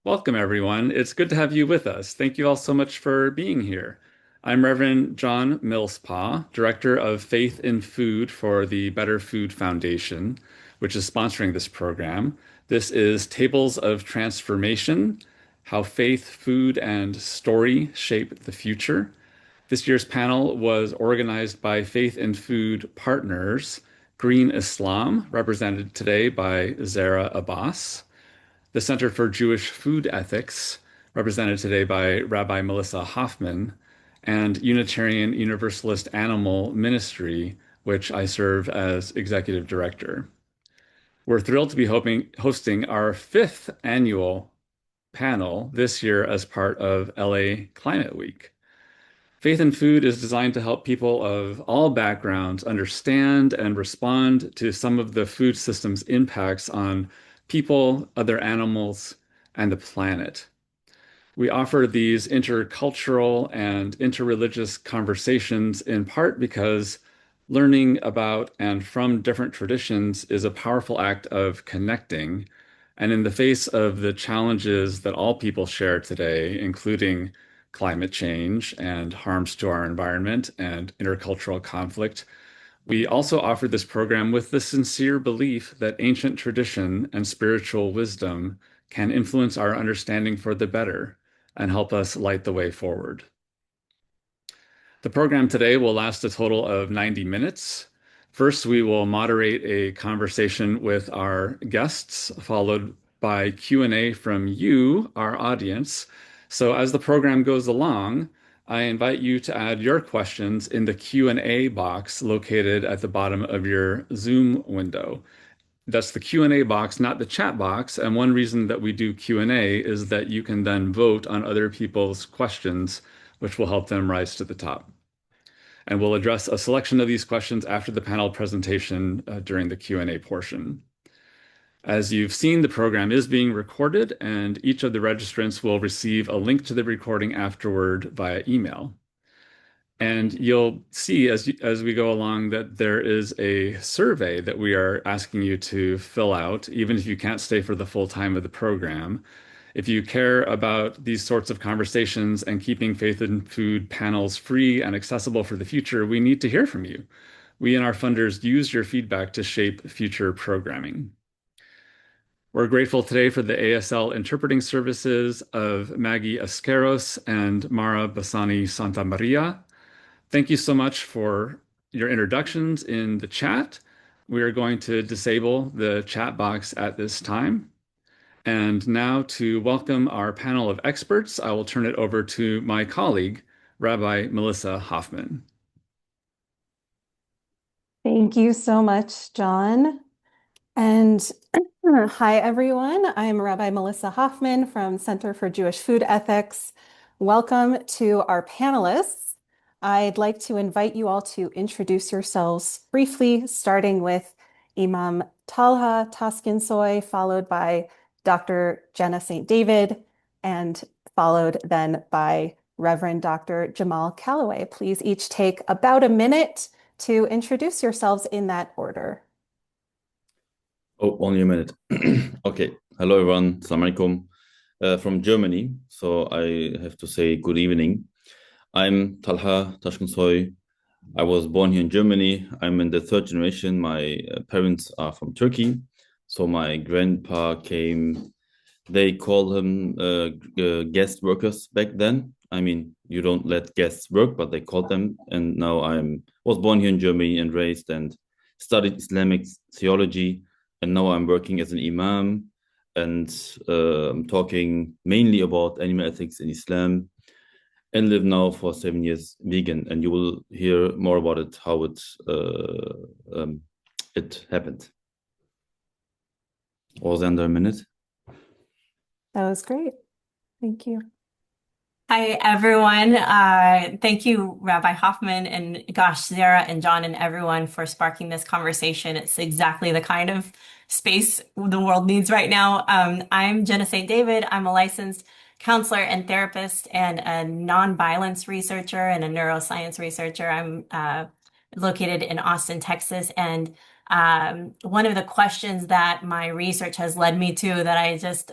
Welcome, everyone. It's good to have you with us. Thank you all so much for being here. I'm Reverend John Millspaw, Director of Faith in Food for the Better Food Foundation, which is sponsoring this program. This is Tables of Transformation: How Faith, Food, and Story Shape the Future. This year's panel was organized by Faith in Food partners, Green Islam, represented today by Zara Abbas, the Center for Jewish Food Ethics, represented today by Rabbi Melissa Hoffman, and Unitarian Universalist Animal Ministry, which I serve as executive director. We're thrilled to be hosting our fifth annual panel this year as part of LA Climate Week. Faith in Food is designed to help people of all backgrounds understand and respond to some of the food system's impacts on people, other animals, and the planet. We offer these intercultural and interreligious conversations in part because learning about and from different traditions is a powerful act of connecting. And in the face of the challenges that all people share today, including climate change and harms to our environment and intercultural conflict, we also offer this program with the sincere belief that ancient tradition and spiritual wisdom can influence our understanding for the better and help us light the way forward. The program today will last a total of 90 minutes. First, we will moderate a conversation with our guests, followed by Q&A from you, our audience. So as the program goes along, I invite you to add your questions in the Q&A box located at the bottom of your Zoom window. That's the Q&A box, not the chat box. And one reason that we do Q&A is that you can then vote on other people's questions, which will help them rise to the top. And we'll address a selection of these questions after the panel presentation during the Q&A portion. As you've seen, the program is being recorded, and each of the registrants will receive a link to the recording afterward via email. And you'll see as we go along that there is a survey that we are asking you to fill out, even if you can't stay for the full time of the program. If you care about these sorts of conversations and keeping Faith in Food panels free and accessible for the future, we need to hear from you. We and our funders use your feedback to shape future programming. We're grateful today for the ASL interpreting services of Maggie Asqueros and Mara Bassani Santa Maria. Thank you so much for your introductions in the chat. We are going to disable the chat box at this time. And now to welcome our panel of experts, I will turn it over to my colleague, Rabbi Melissa Hoffman. Thank you so much, John. And hi, everyone. I'm Rabbi Melissa Hoffman from Center for Jewish Food Ethics. Welcome to our panelists. I'd like to invite you all to introduce yourselves briefly, starting with Imam Talha Taskinsoy, followed by Dr. Jenna St. David, and followed then by Reverend Dr. Jamall Calloway. Please each take about a minute to introduce yourselves in that order. Oh, only a minute. Okay. Hello, everyone. Assalamu alaikum. From Germany. So I have to say good evening. I'm Talha Tashkinsoy. I was born here in Germany. I'm in the third generation. My parents are from Turkey. So my grandpa came, they called him guest workers back then. I mean, you don't let guests work, but they called them. And now was born here in Germany and raised and studied Islamic theology. And now I'm working as an imam and I'm talking mainly about animal ethics in Islam, and live now for 7 years vegan. And you will hear more about it, how it happened. Was under a minute. That was great. Thank you. Hi, everyone. Thank you, Rabbi Hoffman, and gosh, Sarah and John and everyone for sparking this conversation. It's exactly the kind of space the world needs right now. I'm Jenna St. David. I'm a licensed counselor and therapist and a nonviolence researcher and a neuroscience researcher. I'm located in Austin, Texas. And one of the questions that my research has led me to that I just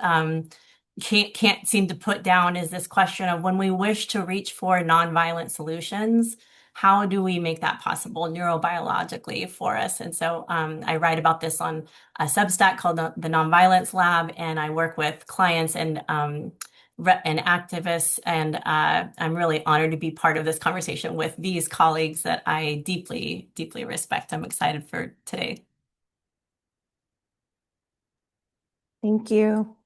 can't seem to put down is this question of when we wish to reach for nonviolent solutions, how do we make that possible neurobiologically for us? And so I write about this on a Substack called the Nonviolence Lab, and I work with clients and activists, and I'm really honored to be part of this conversation with these colleagues that I deeply, deeply respect. I'm excited for today. Thank you.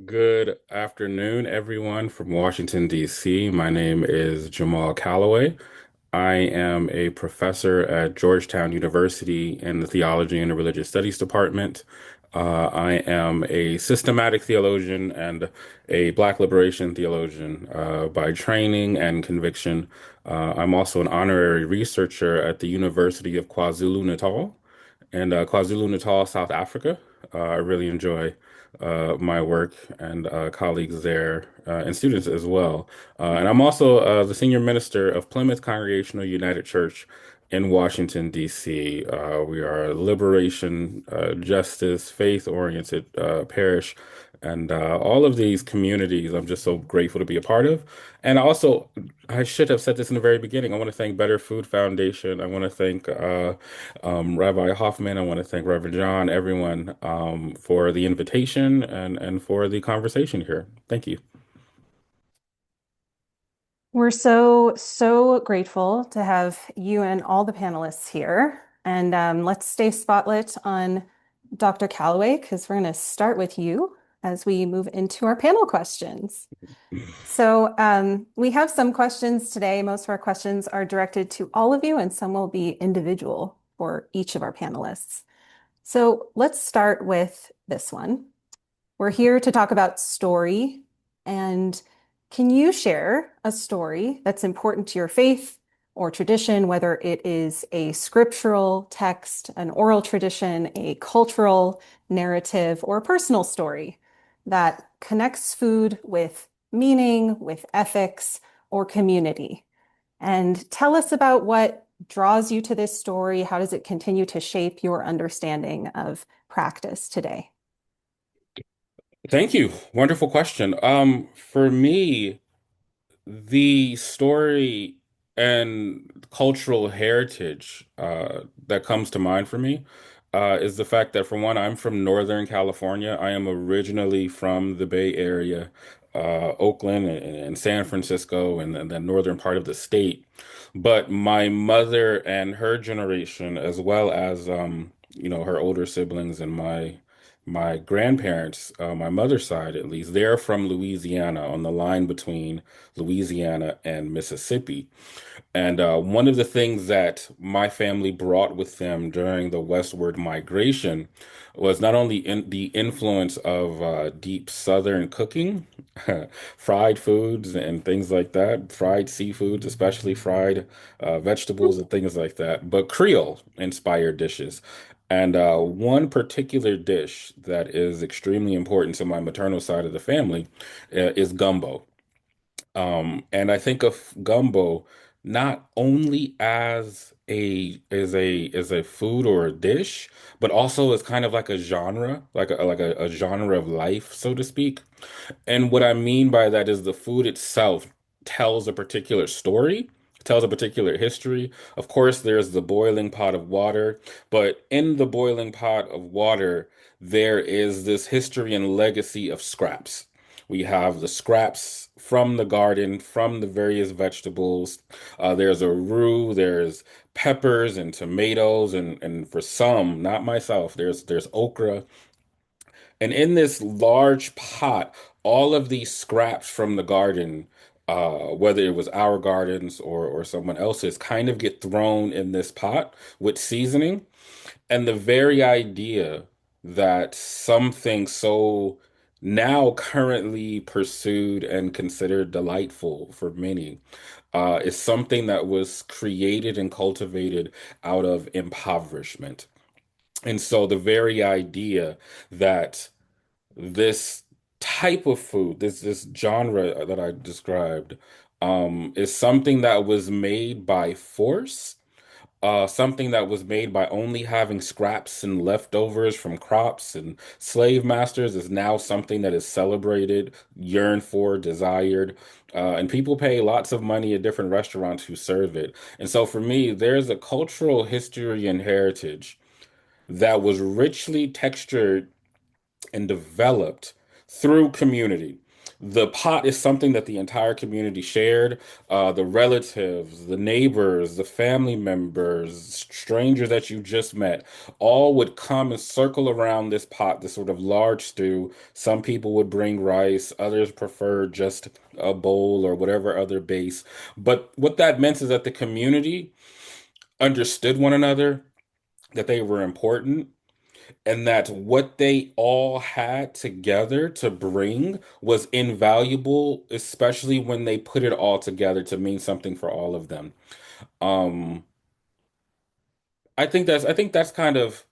Good afternoon, everyone from Washington, D.C. My name is Jamall Calloway. I am a professor at Georgetown University in the Theology and Religious Studies department. I am a systematic theologian and a Black liberation theologian by training and conviction. I'm also an honorary researcher at the University of KwaZulu-Natal in KwaZulu-Natal, South Africa. I really enjoy my work and colleagues there and students as well. And I'm also the senior minister of Plymouth Congregational United Church in Washington, D.C. We are a liberation, justice, faith-oriented parish. And all of these communities, I'm just so grateful to be a part of. And also, I should have said this in the very beginning. I want to thank Better Food Foundation. I want to thank Rabbi Hoffman. I want to thank Reverend John, everyone, for the invitation and for the conversation here. Thank you. We're so grateful to have you and all the panelists here. And let's stay spotlit on Dr. Calloway, because we're going to start with you as we move into our panel questions. So we have some questions today. Most of our questions are directed to all of you, and some will be individual for each of our panelists. So let's start with this one. We're here to talk about story. And can you share a story that's important to your faith or tradition, whether it is a scriptural text, an oral tradition, a cultural narrative, or a personal story that connects food with meaning, with ethics, or community? And tell us about what draws you to this story. How does it continue to shape your understanding of practice today? Thank you. Wonderful question. For me, the story and cultural heritage that comes to mind for me is the fact that, for one, I'm from Northern California. I am originally from the Bay Area, Oakland and San Francisco, and the northern part of the state. But my mother and her generation, as well as her older siblings and my grandparents, my mother's side at least, they're from Louisiana on the line between Louisiana and Mississippi. And one of the things that my family brought with them during the westward migration was not only the influence of deep Southern cooking, fried foods and things like that, fried seafoods, especially fried vegetables and things like that, but Creole inspired dishes. And one particular dish that is extremely important to my maternal side of the family is gumbo. And I think of gumbo not only as a food or a dish, but also as kind of like a genre, like a genre of life, so to speak. And what I mean by that is the food itself tells a particular story, tells a particular history. Of course, there's the boiling pot of water, but in the boiling pot of water, there is this history and legacy of scraps. We have the scraps from the garden, from the various vegetables. There's a roux, there's peppers and tomatoes, and for some, not myself, there's okra. And in this large pot, all of these scraps from the garden, whether it was our gardens or someone else's, kind of get thrown in this pot with seasoning. And the very idea that something so now currently pursued and considered delightful for many is something that was created and cultivated out of impoverishment. And so the very idea that this type of food, this genre that I described, is something that was made by force, something that was made by only having scraps and leftovers from crops and slave masters is now something that is celebrated, yearned for, desired. And people pay lots of money at different restaurants who serve it. And so for me, there's a cultural history and heritage that was richly textured and developed through community. The pot is something that the entire community shared. The relatives, the neighbors, the family members, strangers that you just met, all would come and circle around this pot, this sort of large stew. Some people would bring rice, others preferred just a bowl or whatever other base. But what that meant is that the community understood one another, that they were important, and that what they all had together to bring was invaluable, especially when they put it all together to mean something for all of them. Um, I think that's kind of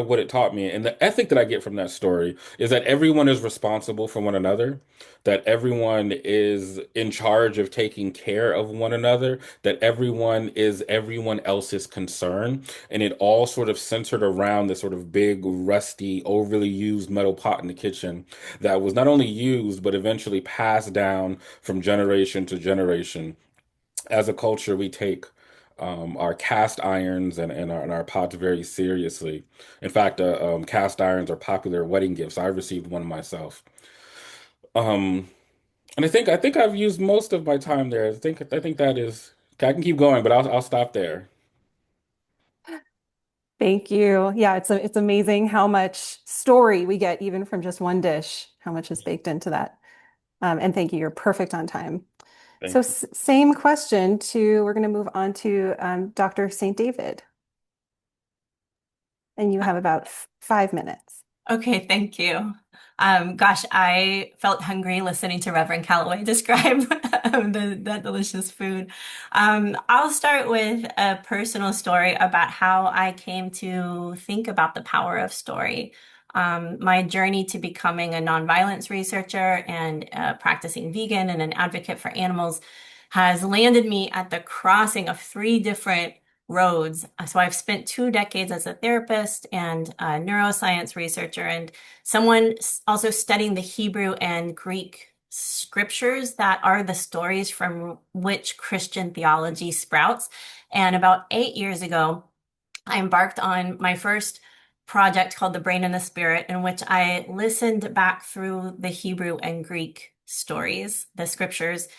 what it taught me. And the ethic that I get from that story is that everyone is responsible for one another, that everyone is in charge of taking care of one another, that everyone is everyone else's concern. And it all sort of centered around this sort of big, rusty, overly used metal pot in the kitchen that was not only used, but eventually passed down from generation to generation. As a culture, we take our cast irons and our pots very seriously. In fact, cast irons are popular wedding gifts. I received one myself. Um, and I think I've used most of my time there. I think that is. I can keep going, but I'll stop there. Thank you. Yeah, it's amazing how much story we get even from just one dish, how much is baked into that. And thank you. You're perfect on time. So Thank you. same question we're going to move on to Dr. St. David. And you have about 5 minutes. Okay, thank you. Gosh, I felt hungry listening to Reverend Calloway describe that delicious food. I'll start with a personal story about how I came to think about the power of story. My journey to becoming a nonviolence researcher and practicing vegan and an advocate for animals has landed me at the crossing of three different roads. So I've spent 2 decades as a therapist and a neuroscience researcher and someone also studying the Hebrew and Greek scriptures that are the stories from which Christian theology sprouts. And about 8 years ago, I embarked on my first project called The Brain and the Spirit, in which I listened back through the Hebrew and Greek stories, the scriptures,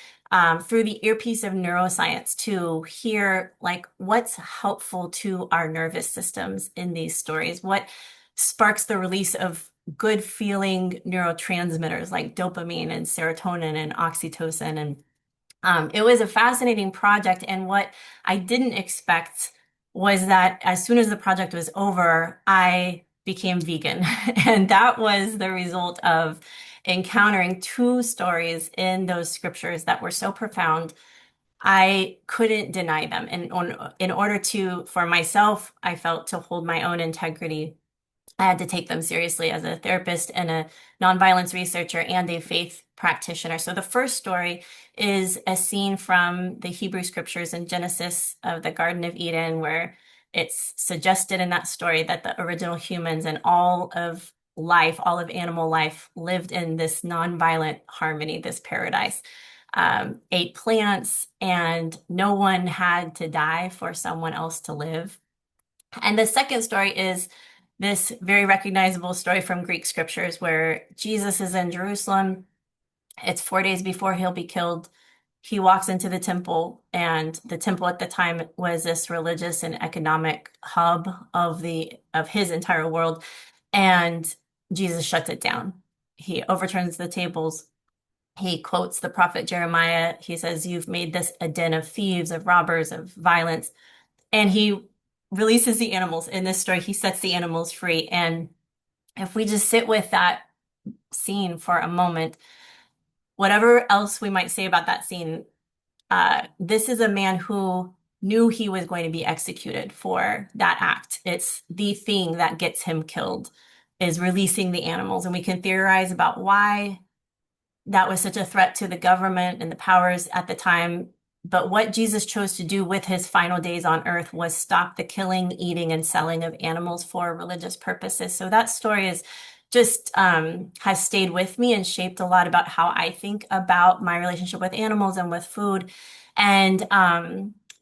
through the earpiece of neuroscience to hear like what's helpful to our nervous systems in these stories, what sparks the release of good feeling neurotransmitters like dopamine and serotonin and oxytocin. And it was a fascinating project. And what I didn't expect was that as soon as the project was over, I became vegan. And that was the result of encountering two stories in those scriptures that were so profound. I couldn't deny them. And in order for myself, I felt to hold my own integrity, I had to take them seriously as a therapist and a nonviolence researcher and a faith practitioner. So the first story is a scene from the Hebrew scriptures in Genesis of the Garden of Eden, where it's suggested in that story that the original humans and all of life, all of animal life, lived in this nonviolent harmony, this paradise, ate plants, and no one had to die for someone else to live. And the second story is this very recognizable story from Greek scriptures where Jesus is in Jerusalem. It's 4 days before he'll be killed. He walks into the temple, and the temple at the time was this religious and economic hub of his entire world. And Jesus shuts it down. He overturns the tables. He quotes the prophet Jeremiah. He says, "You've made this a den of thieves, of robbers, of violence." And he releases the animals. In this story, he sets the animals free. And if we just sit with that scene for a moment, whatever else we might say about that scene, this is a man who knew he was going to be executed for that act. It's the thing that gets him killed, is releasing the animals. And we can theorize about why that was such a threat to the government and the powers at the time. But what Jesus chose to do with his final days on earth was stop the killing, eating, and selling of animals for religious purposes. So that story is just has stayed with me and shaped a lot about how I think about my relationship with animals and with food. And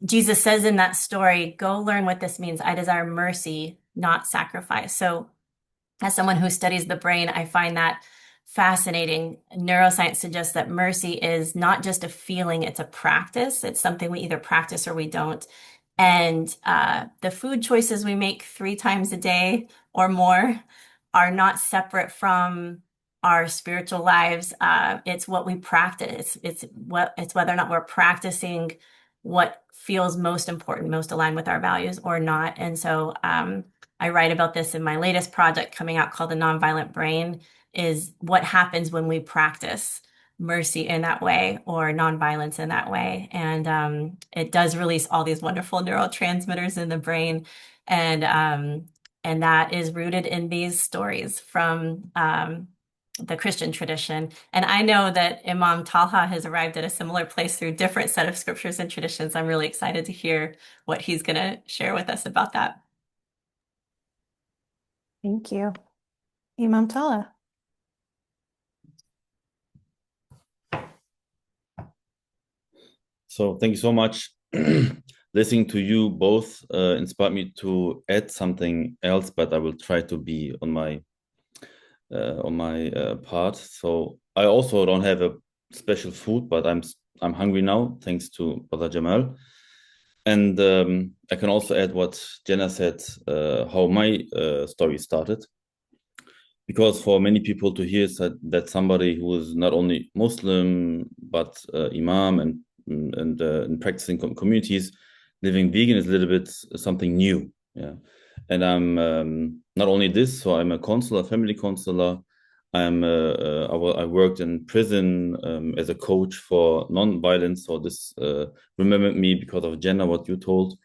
Jesus says in that story, go learn what this means. I desire mercy, not sacrifice. So as someone who studies the brain, I find that fascinating. Neuroscience suggests that mercy is not just a feeling, it's a practice. It's something we either practice or we don't. And the food choices we make 3 times a day or more are not separate from our spiritual lives. It's what we practice. It's whether or not we're practicing what feels most important, most aligned with our values or not. And so I write about this in my latest project coming out called The Nonviolent Brain, is what happens when we practice mercy in that way or nonviolence in that way. And it does release all these wonderful neurotransmitters in the brain. And that is rooted in these stories from the Christian tradition. And I know that Imam Talha has arrived at a similar place through different set of scriptures and traditions. I'm really excited to hear what he's going to share with us about that. Thank you. Imam Talha. So thank you so much. Listening to you both inspired me to add something else, but I will try to be on my part. So I also don't have a special food, but I'm hungry now, thanks to Brother Jamall. And I can also add what Jenna said, how my story started. Because for many people to hear that somebody who is not only Muslim, but Imam and in practicing communities, living vegan is a little bit something new. Yeah. And I'm not only this, so I'm a counselor, family counselor. I worked in prison as a coach for non-violence. So this remembered me because of Jenna, what you told.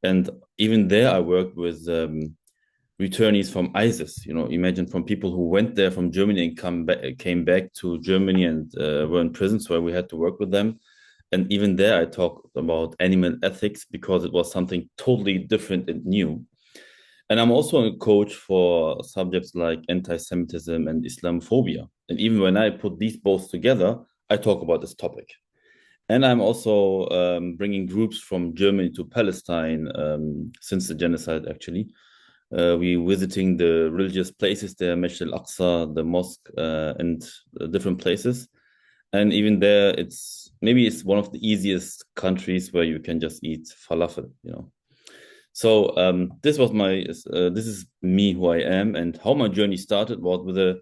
And even there, I worked with returnees from ISIS. You know, imagine from people who went there from Germany and came back to Germany and were in prisons where we had to work with them. And even there, I talked about animal ethics because it was something totally different and new. And I'm also a coach for subjects like anti-Semitism and Islamophobia. And even when I put these both together, I talk about this topic. And I'm also bringing groups from Germany to Palestine since the genocide, actually. We visiting the religious places there, Masjid al-Aqsa, the mosque, and different places. And even there, it's one of the easiest countries where you can just eat falafel, you know. So this is me, who I am, and how my journey started was with a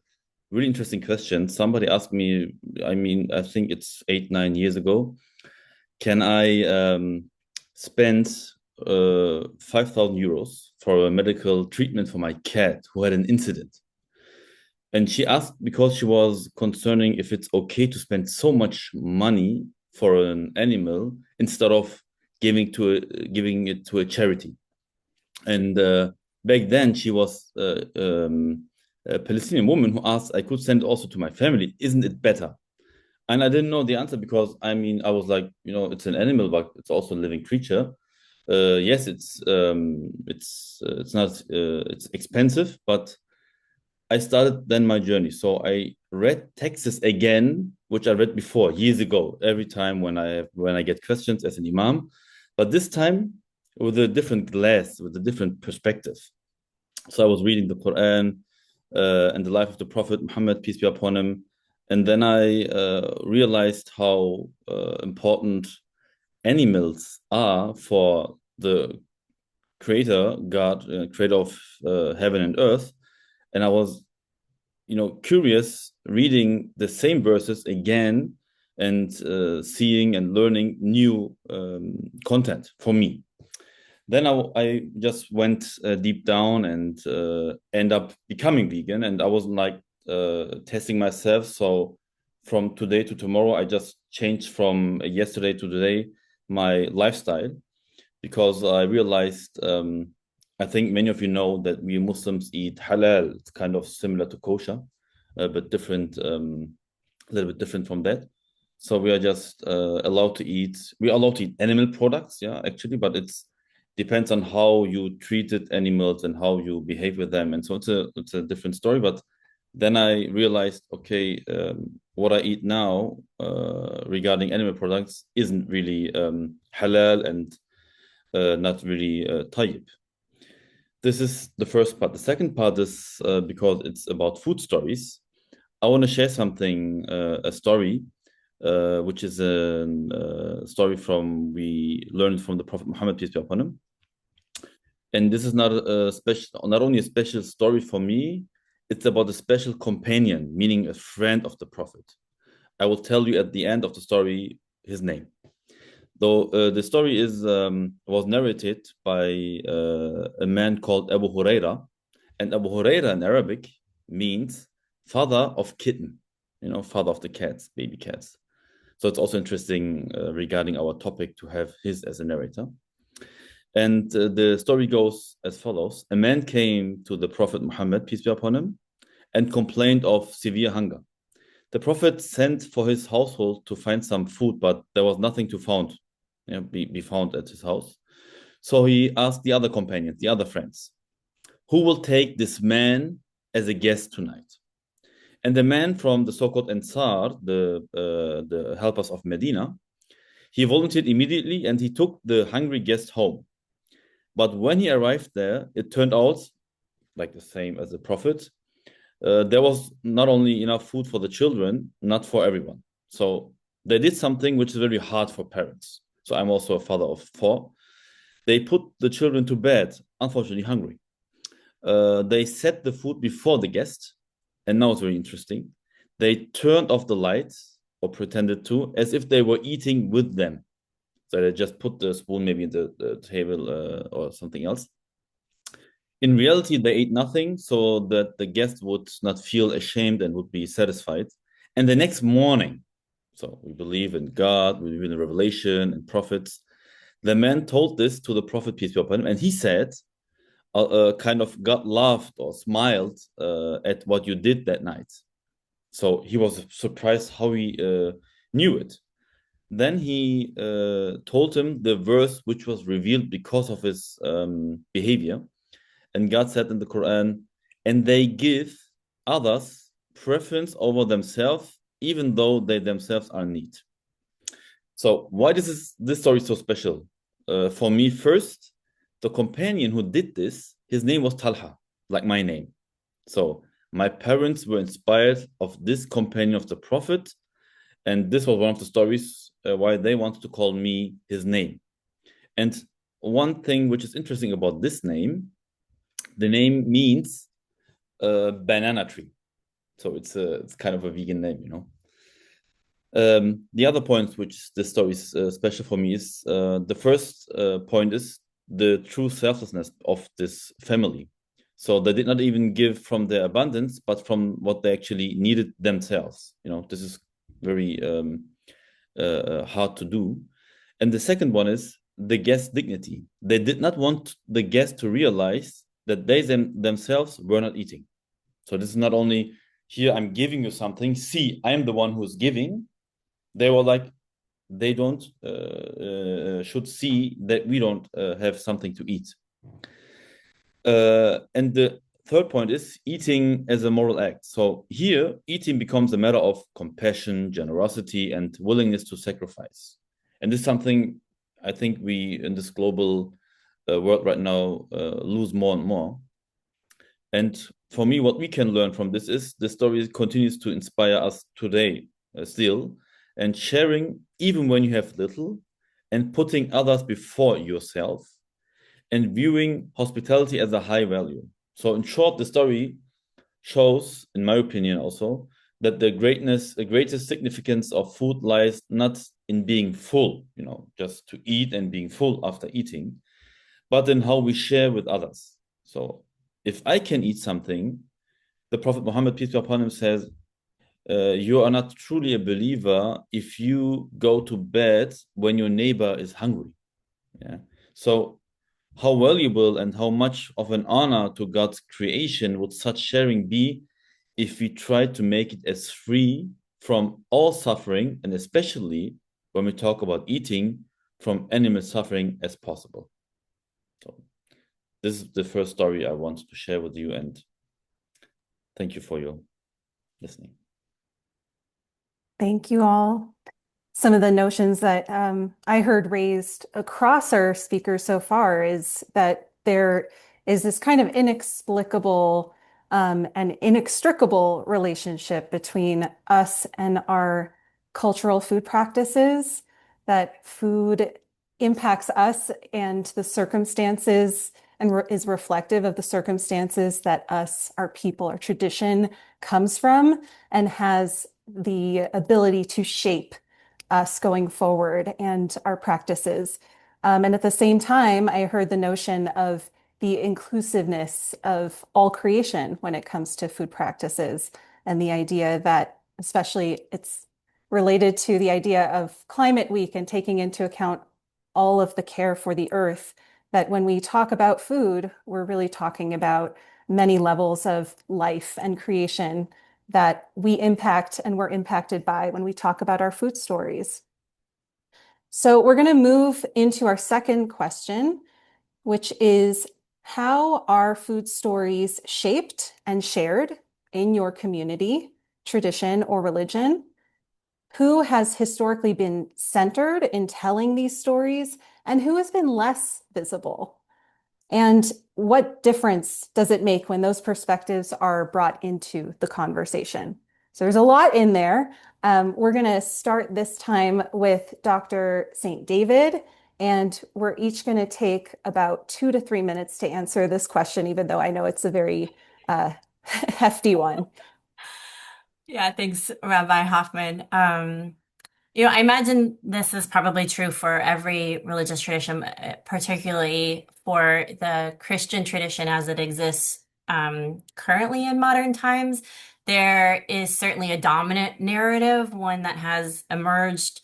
really interesting question. Somebody asked me, I think it's 8-9 years ago, can I spend 5,000 euros for a medical treatment for my cat who had an incident? And she asked because she was concerning if it's okay to spend so much money for an animal instead of giving it to a charity. And back then she was a Palestinian woman who asked, I could send also to my family, isn't it better? And I didn't know the answer because I was like, you know, it's an animal, but it's also a living creature. Yes, it's expensive, but I started then my journey. So I read texts again, which I read before years ago, every time when I get questions as an imam, but this time with a different glass, with a different perspective. So I was reading the Quran and the life of the Prophet Muhammad, peace be upon him. And then I realized how important animals are for the creator, God, creator of heaven and earth. And I was, you know, curious, reading the same verses again and seeing and learning new content for me. Then I just went deep down and end up becoming vegan. And I wasn't like testing myself. So from today to tomorrow, I just changed from yesterday to today my lifestyle, because I realized, I think many of you know that we Muslims eat halal. It's kind of similar to kosher, but different, a little bit different from that. So we are just allowed to eat. We are allowed to eat animal products, yeah, actually, but it's depends on how you treated animals and how you behave with them, and so it's a different story. But then I realized, okay, what I eat now regarding animal products isn't really halal and not really tayyib. This is the first part. The second part is because it's about food stories. I want to share something, a story, which is a story we learned from the Prophet Muhammad, peace be upon him. And this is not only a special story for me, it's about a special companion, meaning a friend of the Prophet. I will tell you at the end of the story his name. Though the story was narrated by a man called Abu Huraira, and Abu Huraira in Arabic means father of kitten, father of the cats, baby cats. So it's also interesting regarding our topic to have his as a narrator. And the story goes as follows. A man came to the Prophet Muhammad, peace be upon him, and complained of severe hunger. The Prophet sent for his household to find some food, but there was nothing to be found at his house. So he asked the other companions, the other friends, who will take this man as a guest tonight? And the man from the so-called Ansar, the helpers of Medina, he volunteered immediately and he took the hungry guest home. But when he arrived there, it turned out like the same as the Prophet. There was not only enough food for the children, not for everyone. So they did something which is very hard for parents. So I'm also a father of 4. They put the children to bed, unfortunately hungry. They set the food before the guest, and now it's very interesting. They turned off the lights, or pretended to, as if they were eating with them. So they just put the spoon maybe in the table or something else. In reality, they ate nothing so that the guest would not feel ashamed and would be satisfied. And the next morning, so we believe in God, we believe in the revelation and prophets. The man told this to the Prophet, peace be upon him, and he said, kind of God laughed or smiled at what you did that night. So he was surprised how he knew it. Then he told him the verse which was revealed because of his behavior. And God said in the Quran, and they give others preference over themselves, even though they themselves are in need. So why is this story so special? For me, first, the companion who did this, his name was Talha, like my name. So my parents were inspired of this companion of the Prophet, and this was one of the stories why they wanted to call me his name. And one thing which is interesting about this name, the name means banana tree. So it's kind of a vegan name, The other point which this story is special for me is the first point is the true selflessness of this family. So they did not even give from their abundance, but from what they actually needed themselves. This is very hard to do. And the second one is the guest dignity. They did not want the guest to realize that they themselves were not eating. So this is not only here, I'm giving you something. See, I am the one who's giving. They were like, they don't should see that we don't have something to eat. And the third point is eating as a moral act. So here, eating becomes a matter of compassion, generosity, and willingness to sacrifice. And this is something I think we, in this global world right now, lose more and more. And for me, what we can learn from this is the story continues to inspire us today still, and sharing even when you have little, and putting others before yourself, and viewing hospitality as a high value. So in short, the story shows, in my opinion also, that the greatest significance of food lies not in being full, just to eat and being full after eating, but in how we share with others. So if I can eat something, the Prophet Muhammad, peace be upon him, says, you are not truly a believer if you go to bed when your neighbor is hungry. Yeah. So how valuable and how much of an honor to God's creation would such sharing be if we try to make it as free from all suffering, and especially when we talk about eating, from animal suffering as possible. So this is the first story I wanted to share with you, and thank you for your listening. Thank you all. Some of the notions that I heard raised across our speakers so far is that there is this kind of inexplicable and inextricable relationship between us and our cultural food practices, that food impacts us and the circumstances and is reflective of the circumstances that us, our people, our tradition comes from, and has the ability to shape us going forward and our practices. And at the same time, I heard the notion of the inclusiveness of all creation when it comes to food practices, and the idea that, especially, it's related to the idea of Climate Week and taking into account all of the care for the earth, that when we talk about food, we're really talking about many levels of life and creation that we impact and we're impacted by when we talk about our food stories. So we're going to move into our second question, which is, how are food stories shaped and shared in your community, tradition, or religion? Who has historically been centered in telling these stories, and who has been less visible? And what difference does it make when those perspectives are brought into the conversation? So there's a lot in there. We're going to start this time with Dr. St. David, and we're each going to take about 2 to 3 minutes to answer this question, even though I know it's a very hefty one. Yeah, thanks, Rabbi Hoffman. I imagine this is probably true for every religious tradition, particularly for the Christian tradition as it exists currently in modern times. There is certainly a dominant narrative, one that has emerged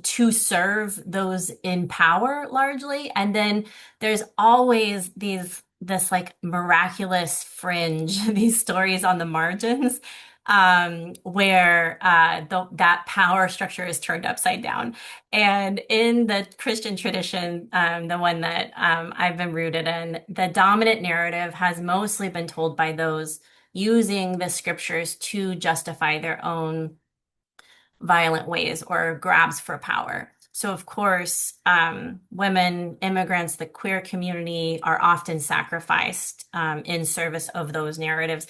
to serve those in power largely. And then there's always this like miraculous fringe, these stories on the margins, where that power structure is turned upside down. And in the Christian tradition, the one that I've been rooted in, the dominant narrative has mostly been told by those using the scriptures to justify their own violent ways or grabs for power. So, of course, women, immigrants, the queer community are often sacrificed in service of those narratives.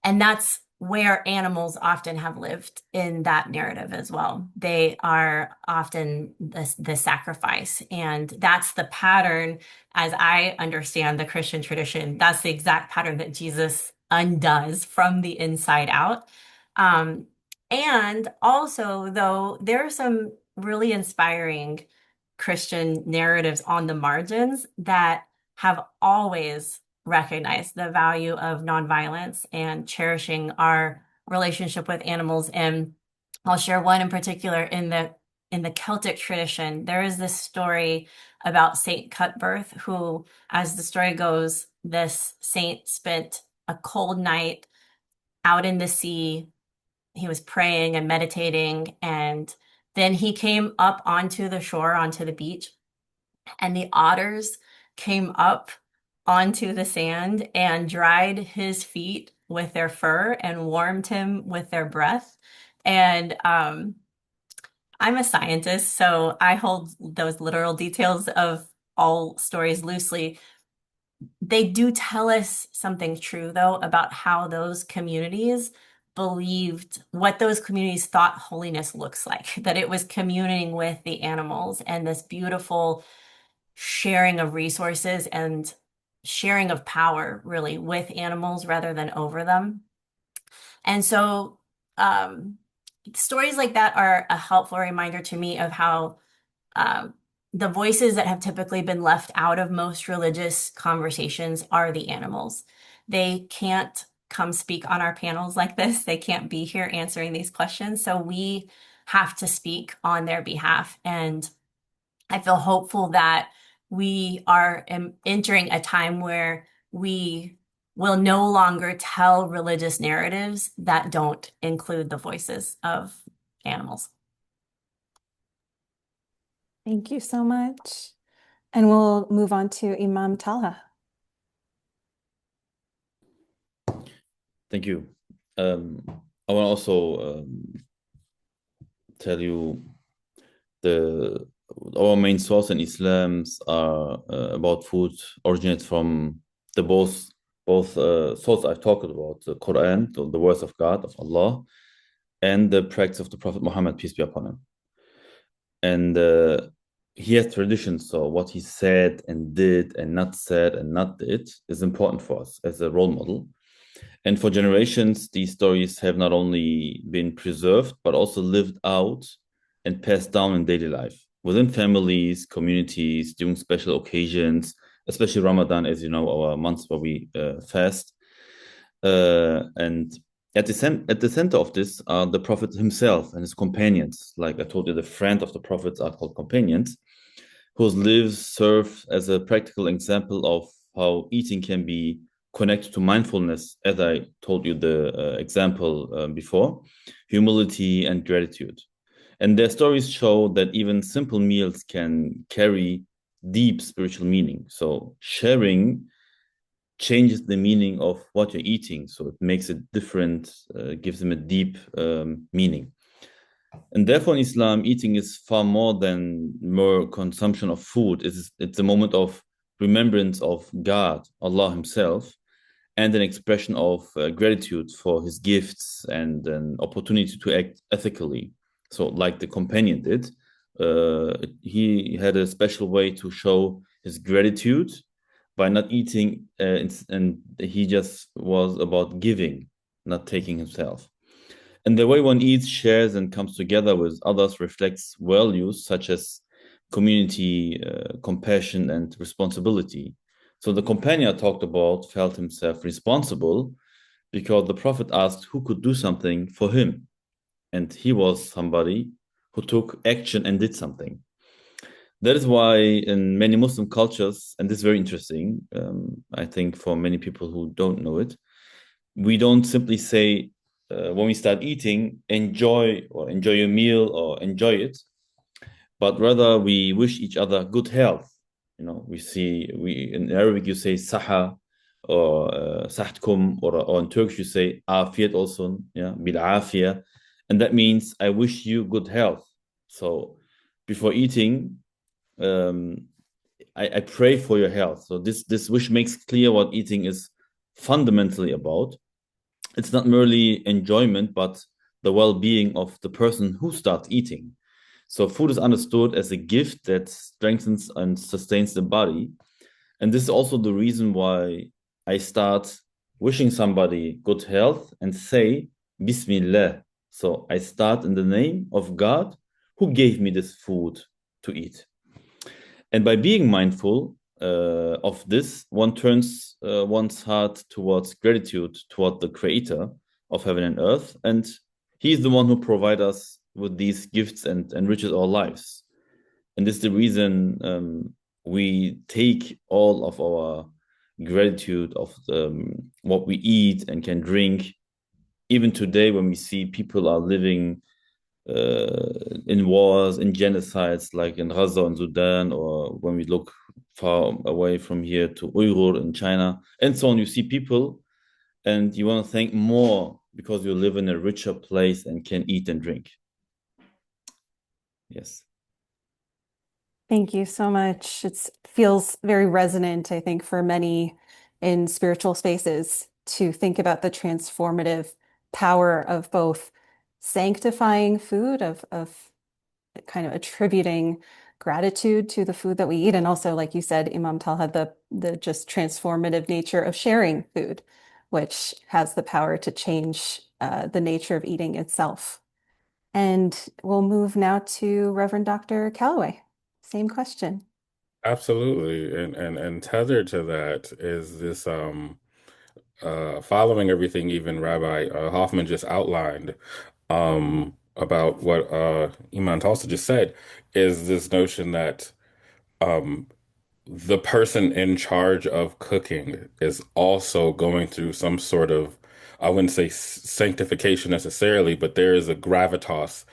And that's where animals often have lived in that narrative as well. They are often the sacrifice. And that's the pattern, as I understand the Christian tradition, that's the exact pattern that Jesus undoes from the inside out. And also, though, there are some really inspiring Christian narratives on the margins that have always recognized the value of nonviolence and cherishing our relationship with animals. And I'll share one in particular in the Celtic tradition. There is this story about Saint Cuthbert, who, as the story goes, this saint spent a cold night out in the sea. He was praying and meditating, and then he came up onto the shore, onto the beach, and the otters came up onto the sand and dried his feet with their fur and warmed him with their breath. And I'm a scientist, so I hold those literal details of all stories loosely. They do tell us something true, though, about how those communities believed, what those communities thought holiness looks like, that it was communing with the animals and this beautiful sharing of resources and sharing of power, really, with animals rather than over them. And so stories like that are a helpful reminder to me of how the voices that have typically been left out of most religious conversations are the animals. They can't come speak on our panels like this. They can't be here answering these questions. So we have to speak on their behalf. And I feel hopeful that we are entering a time where we will no longer tell religious narratives that don't include the voices of animals. Thank you so much. And we'll move on to Imam Talha. Thank you. I want to also tell you our main source in Islam's are about food originates from the both sources I've talked about, the Quran, the words of God, of Allah, and the practice of the Prophet Muhammad, peace be upon him. And he has traditions, so what he said and did and not said and not did is important for us as a role model. And for generations, these stories have not only been preserved, but also lived out and passed down in daily life within families, communities, during special occasions, especially Ramadan, as you know, our months where we fast. And at the center of this are the Prophet himself and his companions. Like I told you, the friends of the Prophets are called companions, whose lives serve as a practical example of how eating can be connected to mindfulness, as I told you the example before, humility and gratitude. And their stories show that even simple meals can carry deep spiritual meaning. So sharing changes the meaning of what you're eating. So it makes it different, gives them a deep meaning. And therefore, in Islam, eating is far more than mere consumption of food. It's a moment of remembrance of God, Allah Himself, and an expression of gratitude for His gifts and an opportunity to act ethically. So, like the companion did, he had a special way to show his gratitude by not eating, and he just was about giving, not taking himself. And the way one eats, shares, and comes together with others reflects values such as community, compassion, and responsibility. So the companion I talked about felt himself responsible because the Prophet asked who could do something for him. And he was somebody who took action and did something. That is why in many Muslim cultures, and this is very interesting, I think for many people who don't know it, we don't simply say, when we start eating, enjoy your meal or enjoy it, but rather we wish each other good health. You know, we in Arabic you say saha or sahtkum, or in Turkish you say afiyet also, yeah, bil afia, and that means I wish you good health. So before eating, I pray for your health. So this wish makes clear what eating is fundamentally about. It's not merely enjoyment, but the well-being of the person who starts eating. So food is understood as a gift that strengthens and sustains the body. And this is also the reason why I start wishing somebody good health and say Bismillah. So I start in the name of God who gave me this food to eat. And by being mindful of this, one turns one's heart towards gratitude toward the creator of heaven and earth. And he is the one who provides us with these gifts and enriches our lives. And this is the reason we take all of our gratitude of what we eat and can drink. Even today, when we see people are living in wars, in genocides, like in Gaza and Sudan, or when we look far away from here to Uyghur in China, and so on, you see people, and you want to thank more because you live in a richer place and can eat and drink. Yes. Thank you so much. It feels very resonant, I think, for many in spiritual spaces to think about the transformative power of both sanctifying food, of kind of attributing gratitude to the food that we eat, and also, like you said, Imam Talha, the just transformative nature of sharing food, which has the power to change the nature of eating itself. And we'll move now to Reverend Dr. Calloway. Same question. Absolutely. And tethered to that is this following everything even Rabbi Hoffman just outlined about what Iman Tulsa just said, is this notion that the person in charge of cooking is also going through some sort of, I wouldn't say sanctification necessarily, but there is a gravitas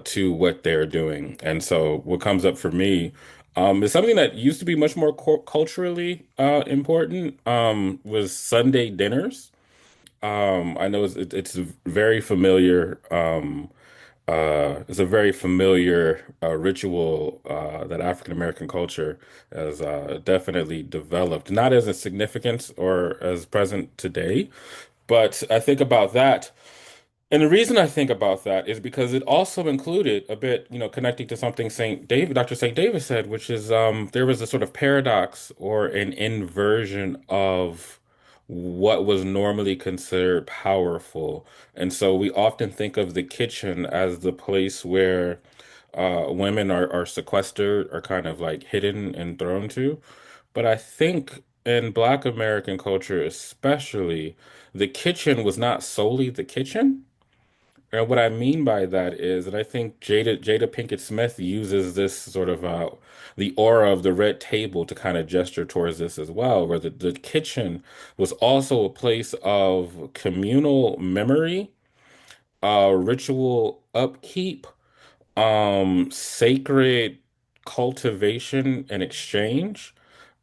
to what they're doing. And so what comes up for me is something that used to be much more culturally important, was Sunday dinners. I know it's very familiar. It's a very familiar ritual that African American culture has definitely developed, not as a significant or as present today, but I think about that. And the reason I think about that is because it also included a bit, connecting to something Dr. St. David said, which is there was a sort of paradox or an inversion of what was normally considered powerful. And so we often think of the kitchen as the place where women are sequestered or kind of like hidden and thrown to. But I think in Black American culture, especially, the kitchen was not solely the kitchen. And what I mean by that is that I think Jada Pinkett Smith uses this sort of the aura of the red table to kind of gesture towards this as well, where the kitchen was also a place of communal memory, ritual upkeep, sacred cultivation and exchange.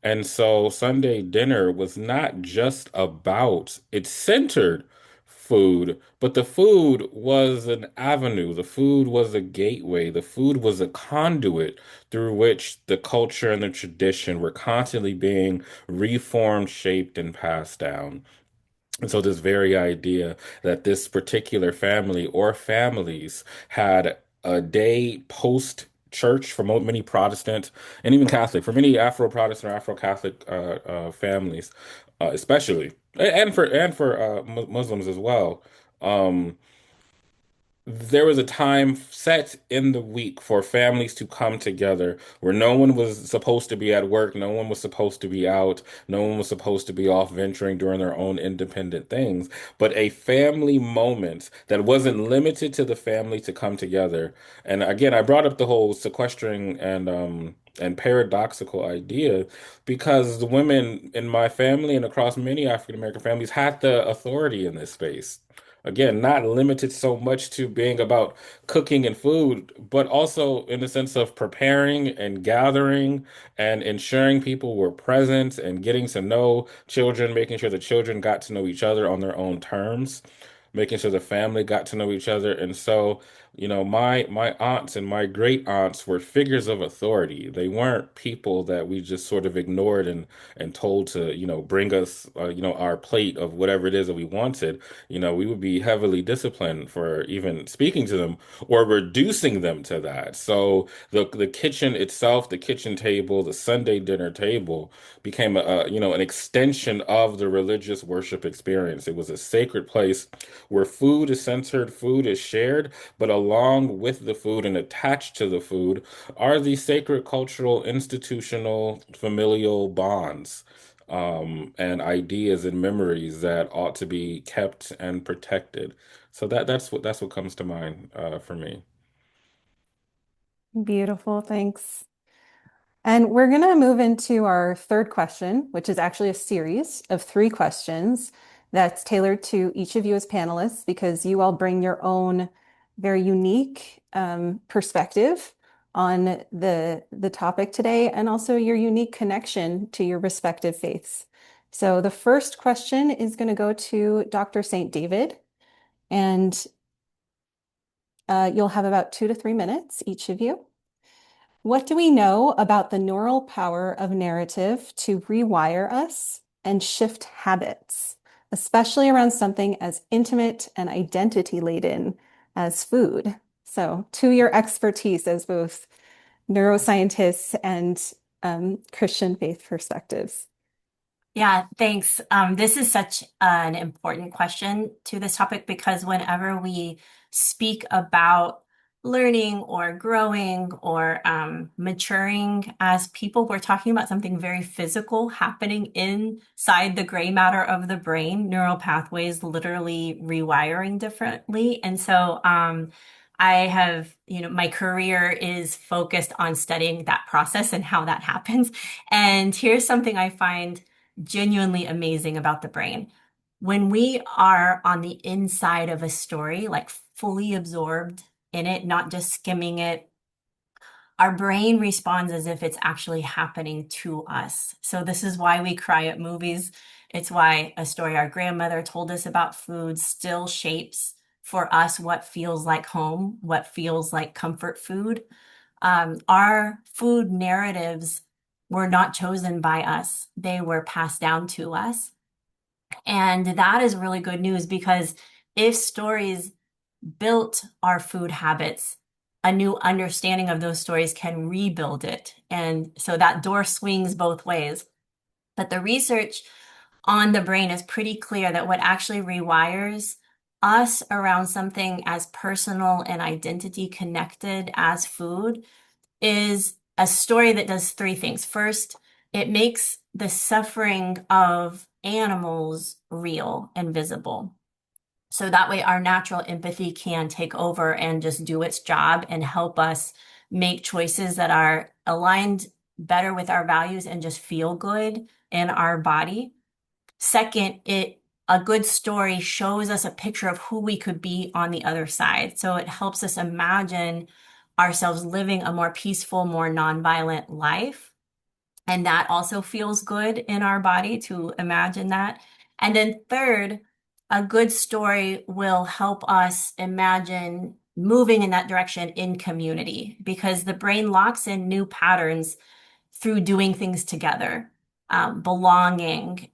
And so Sunday dinner was not just about, it centered food, but the food was an avenue. The food was a gateway. The food was a conduit through which the culture and the tradition were constantly being reformed, shaped, and passed down. And so this very idea that this particular family or families had a day post church for many Protestant and even Catholic, for many Afro-Protestant or Afro-Catholic families, especially, and for Muslims as well. Um, there was a time set in the week for families to come together where no one was supposed to be at work, no one was supposed to be out, no one was supposed to be off venturing doing their own independent things, but a family moment that wasn't limited to the family to come together. And again, I brought up the whole sequestering and paradoxical idea because the women in my family and across many African American families had the authority in this space. Again, not limited so much to being about cooking and food, but also in the sense of preparing and gathering and ensuring people were present and getting to know children, making sure the children got to know each other on their own terms, making sure the family got to know each other. And so, my aunts and my great aunts were figures of authority. They weren't people that we just sort of ignored and told to, bring us, our plate of whatever it is that we wanted. We would be heavily disciplined for even speaking to them or reducing them to that. So the kitchen itself, the kitchen table, the Sunday dinner table became an extension of the religious worship experience. It was a sacred place where food is centered, food is shared, but along with the food and attached to the food are the sacred cultural, institutional, familial bonds and ideas and memories that ought to be kept and protected. So that's what comes to mind for me. Beautiful, thanks. And we're going to move into our third question, which is actually a series of three questions that's tailored to each of you as panelists because you all bring your own very unique perspective on the topic today and also your unique connection to your respective faiths. So the first question is going to go to Dr. St. David, and you'll have about 2 to 3 minutes, each of you. What do we know about the neural power of narrative to rewire us and shift habits, especially around something as intimate and identity-laden as food? So, to your expertise as both neuroscientists and Christian faith perspectives. Yeah, thanks. This is such an important question to this topic because whenever we speak about learning or growing or maturing as people, we're talking about something very physical happening inside the gray matter of the brain, neural pathways literally rewiring differently. And so my career is focused on studying that process and how that happens. And here's something I find genuinely amazing about the brain. When we are on the inside of a story, like fully absorbed in it, not just skimming it, our brain responds as if it's actually happening to us. So this is why we cry at movies. It's why a story our grandmother told us about food still shapes for us what feels like home, what feels like comfort food. Our food narratives were not chosen by us. They were passed down to us. And that is really good news, because if stories built our food habits, a new understanding of those stories can rebuild it. And so that door swings both ways. But the research on the brain is pretty clear that what actually rewires us around something as personal and identity connected as food is a story that does three things. First, it makes the suffering of animals real and visible. So that way our natural empathy can take over and just do its job and help us make choices that are aligned better with our values and just feel good in our body. Second, a good story shows us a picture of who we could be on the other side. So it helps us imagine ourselves living a more peaceful, more nonviolent life. And that also feels good in our body to imagine that. And then third, a good story will help us imagine moving in that direction in community, because the brain locks in new patterns through doing things together, belonging,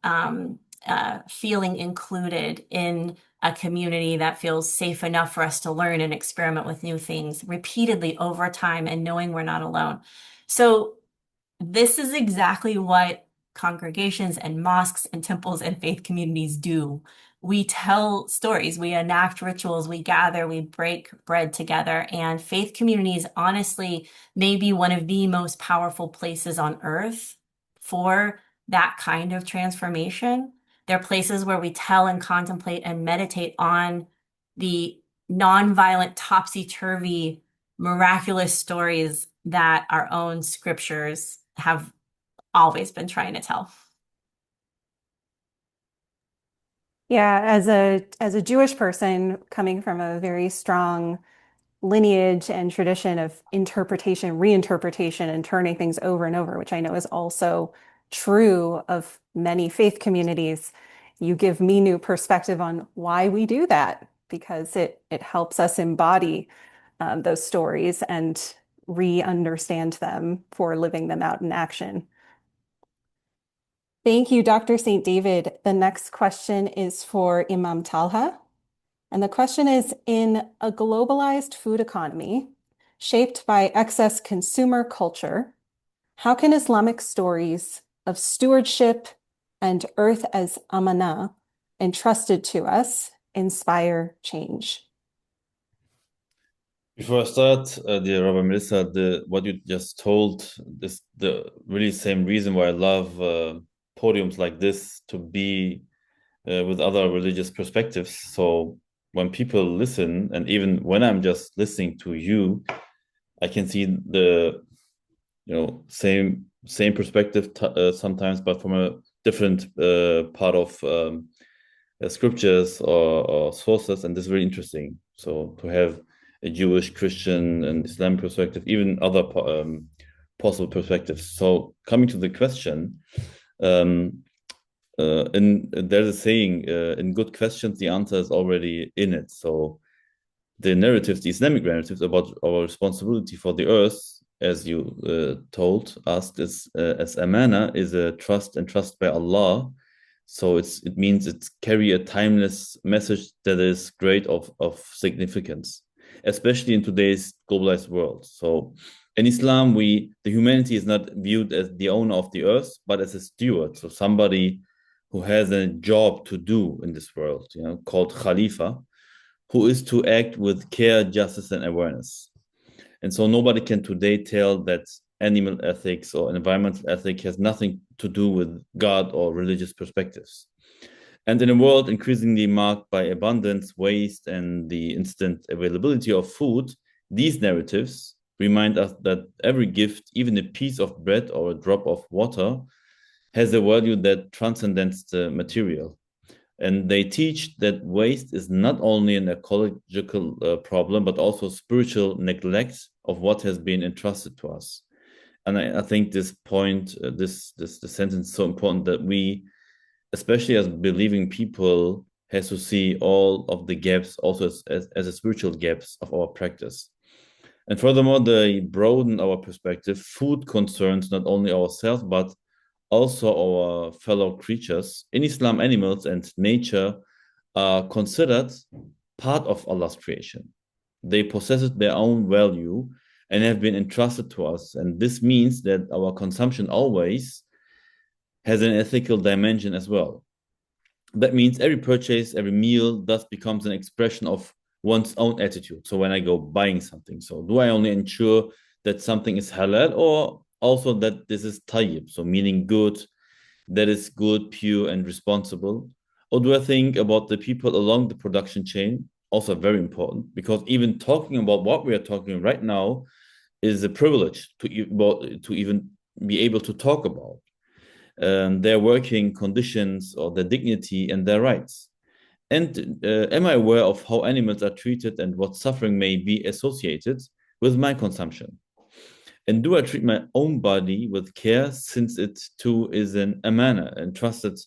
feeling included in a community that feels safe enough for us to learn and experiment with new things repeatedly over time, and knowing we're not alone. So this is exactly what congregations and mosques and temples and faith communities do. We tell stories, we enact rituals, we gather, we break bread together. And faith communities, honestly, may be one of the most powerful places on earth for that kind of transformation. They're places where we tell and contemplate and meditate on the nonviolent, topsy-turvy, miraculous stories that our own scriptures have always been trying to tell. Yeah, as a Jewish person coming from a very strong lineage and tradition of interpretation, reinterpretation, and turning things over and over, which I know is also true of many faith communities, you give me new perspective on why we do that, because it helps us embody those stories and re-understand them for living them out in action. Thank you, Dr. St. David. The next question is for Imam Talha. And the question is, in a globalized food economy shaped by excess consumer culture, how can Islamic stories of stewardship and earth as amana entrusted to us inspire change? Before I start, dear Rabbi Melissa, what you just told is the really same reason why I love podiums like this, to be with other religious perspectives. So when people listen, and even when I'm just listening to you, I can see the same perspective sometimes, but from a different part of scriptures or sources, and this is very interesting. So to have a Jewish, Christian, and Islam perspective, even other possible perspectives. So coming to the question, there's a saying, in good questions, the answer is already in it. So the narratives, the Islamic narratives about our responsibility for the earth, as you told us, is as amana, is a trust entrusted by Allah. So it means it carry a timeless message that is great of significance, especially in today's globalized world. So in Islam, the humanity is not viewed as the owner of the earth, but as a steward. So somebody who has a job to do in this world, called Khalifa, who is to act with care, justice, and awareness. And so nobody can today tell that animal ethics or environmental ethics has nothing to do with God or religious perspectives. And in a world increasingly marked by abundance, waste, and the instant availability of food, these narratives remind us that every gift, even a piece of bread or a drop of water, has a value that transcends the material. And they teach that waste is not only an ecological problem, but also spiritual neglect of what has been entrusted to us. And I think this point, this sentence is so important that we, especially as believing people, has to see all of the gaps also as a spiritual gaps of our practice. And furthermore, they broaden our perspective. Food concerns not only ourselves, but also our fellow creatures. In Islam, animals and nature are considered part of Allah's creation. They possess their own value and have been entrusted to us. And this means that our consumption always has an ethical dimension as well. That means every purchase, every meal thus becomes an expression of one's own attitude. So when I go buying something, so do I only ensure that something is halal or also that this is tayyib, so meaning good, that is good, pure, and responsible? Or do I think about the people along the production chain? Also very important, because even talking about what we are talking right now is a privilege to even be able to talk about their working conditions or their dignity and their rights. And am I aware of how animals are treated and what suffering may be associated with my consumption? And do I treat my own body with care, since it too is an amana, entrusted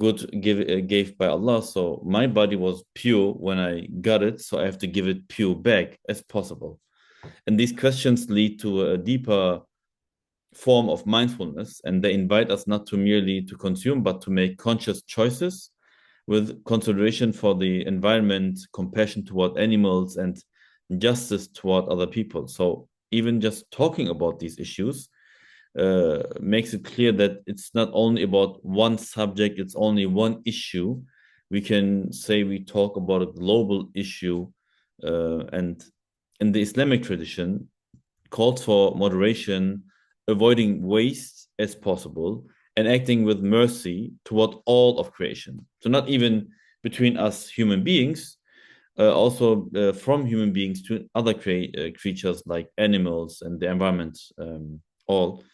good gave by Allah? So my body was pure when I got it, so I have to give it pure back as possible. And these questions lead to a deeper form of mindfulness, and they invite us not to merely to consume, but to make conscious choices with consideration for the environment, compassion toward animals, and justice toward other people. So even just talking about these issues makes it clear that it's not only about one subject, it's only one issue. We can say we talk about a global issue, and in the Islamic tradition, called for moderation, avoiding waste as possible, and acting with mercy toward all of creation. So not even between us human beings, also from human beings to other creatures like animals and the environment, all.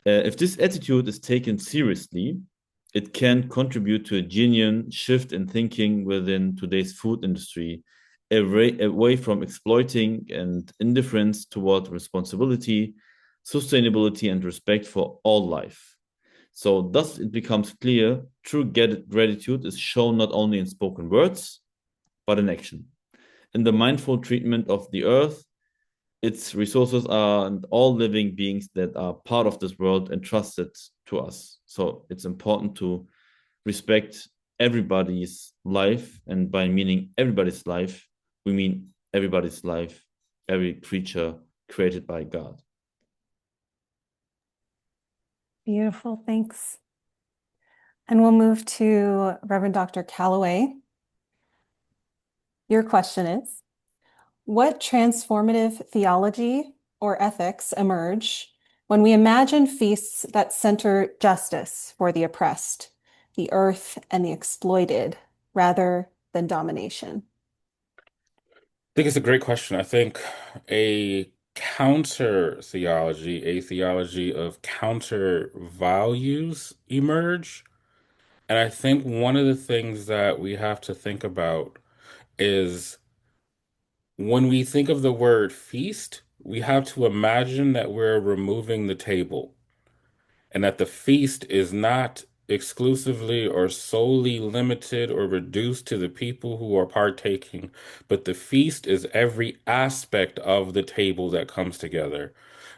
If this attitude is taken seriously, it can contribute to a genuine shift in thinking within today's food industry, away from exploiting and indifference toward responsibility, sustainability, and respect for all life. So thus it becomes clear true gratitude is shown not only in spoken words, but in action. In the mindful treatment of the earth, its resources are, and all living beings that are part of this world entrusted to us. So it's important to respect everybody's life, and by meaning everybody's life, we mean everybody's life, every creature created by God. Beautiful, thanks. And we'll move to Reverend Dr. Calloway. Your question is, what transformative theology or ethics emerge when we imagine feasts that center justice for the oppressed, the earth, and the exploited, rather than domination? I think it's a great question. I think a counter theology, a theology of counter values emerge. And I think one of the things that we have to think about is when we think of the word feast, we have to imagine that we're removing the table and that the feast is not exclusively or solely limited or reduced to the people who are partaking, but the feast is every aspect of the table that comes together,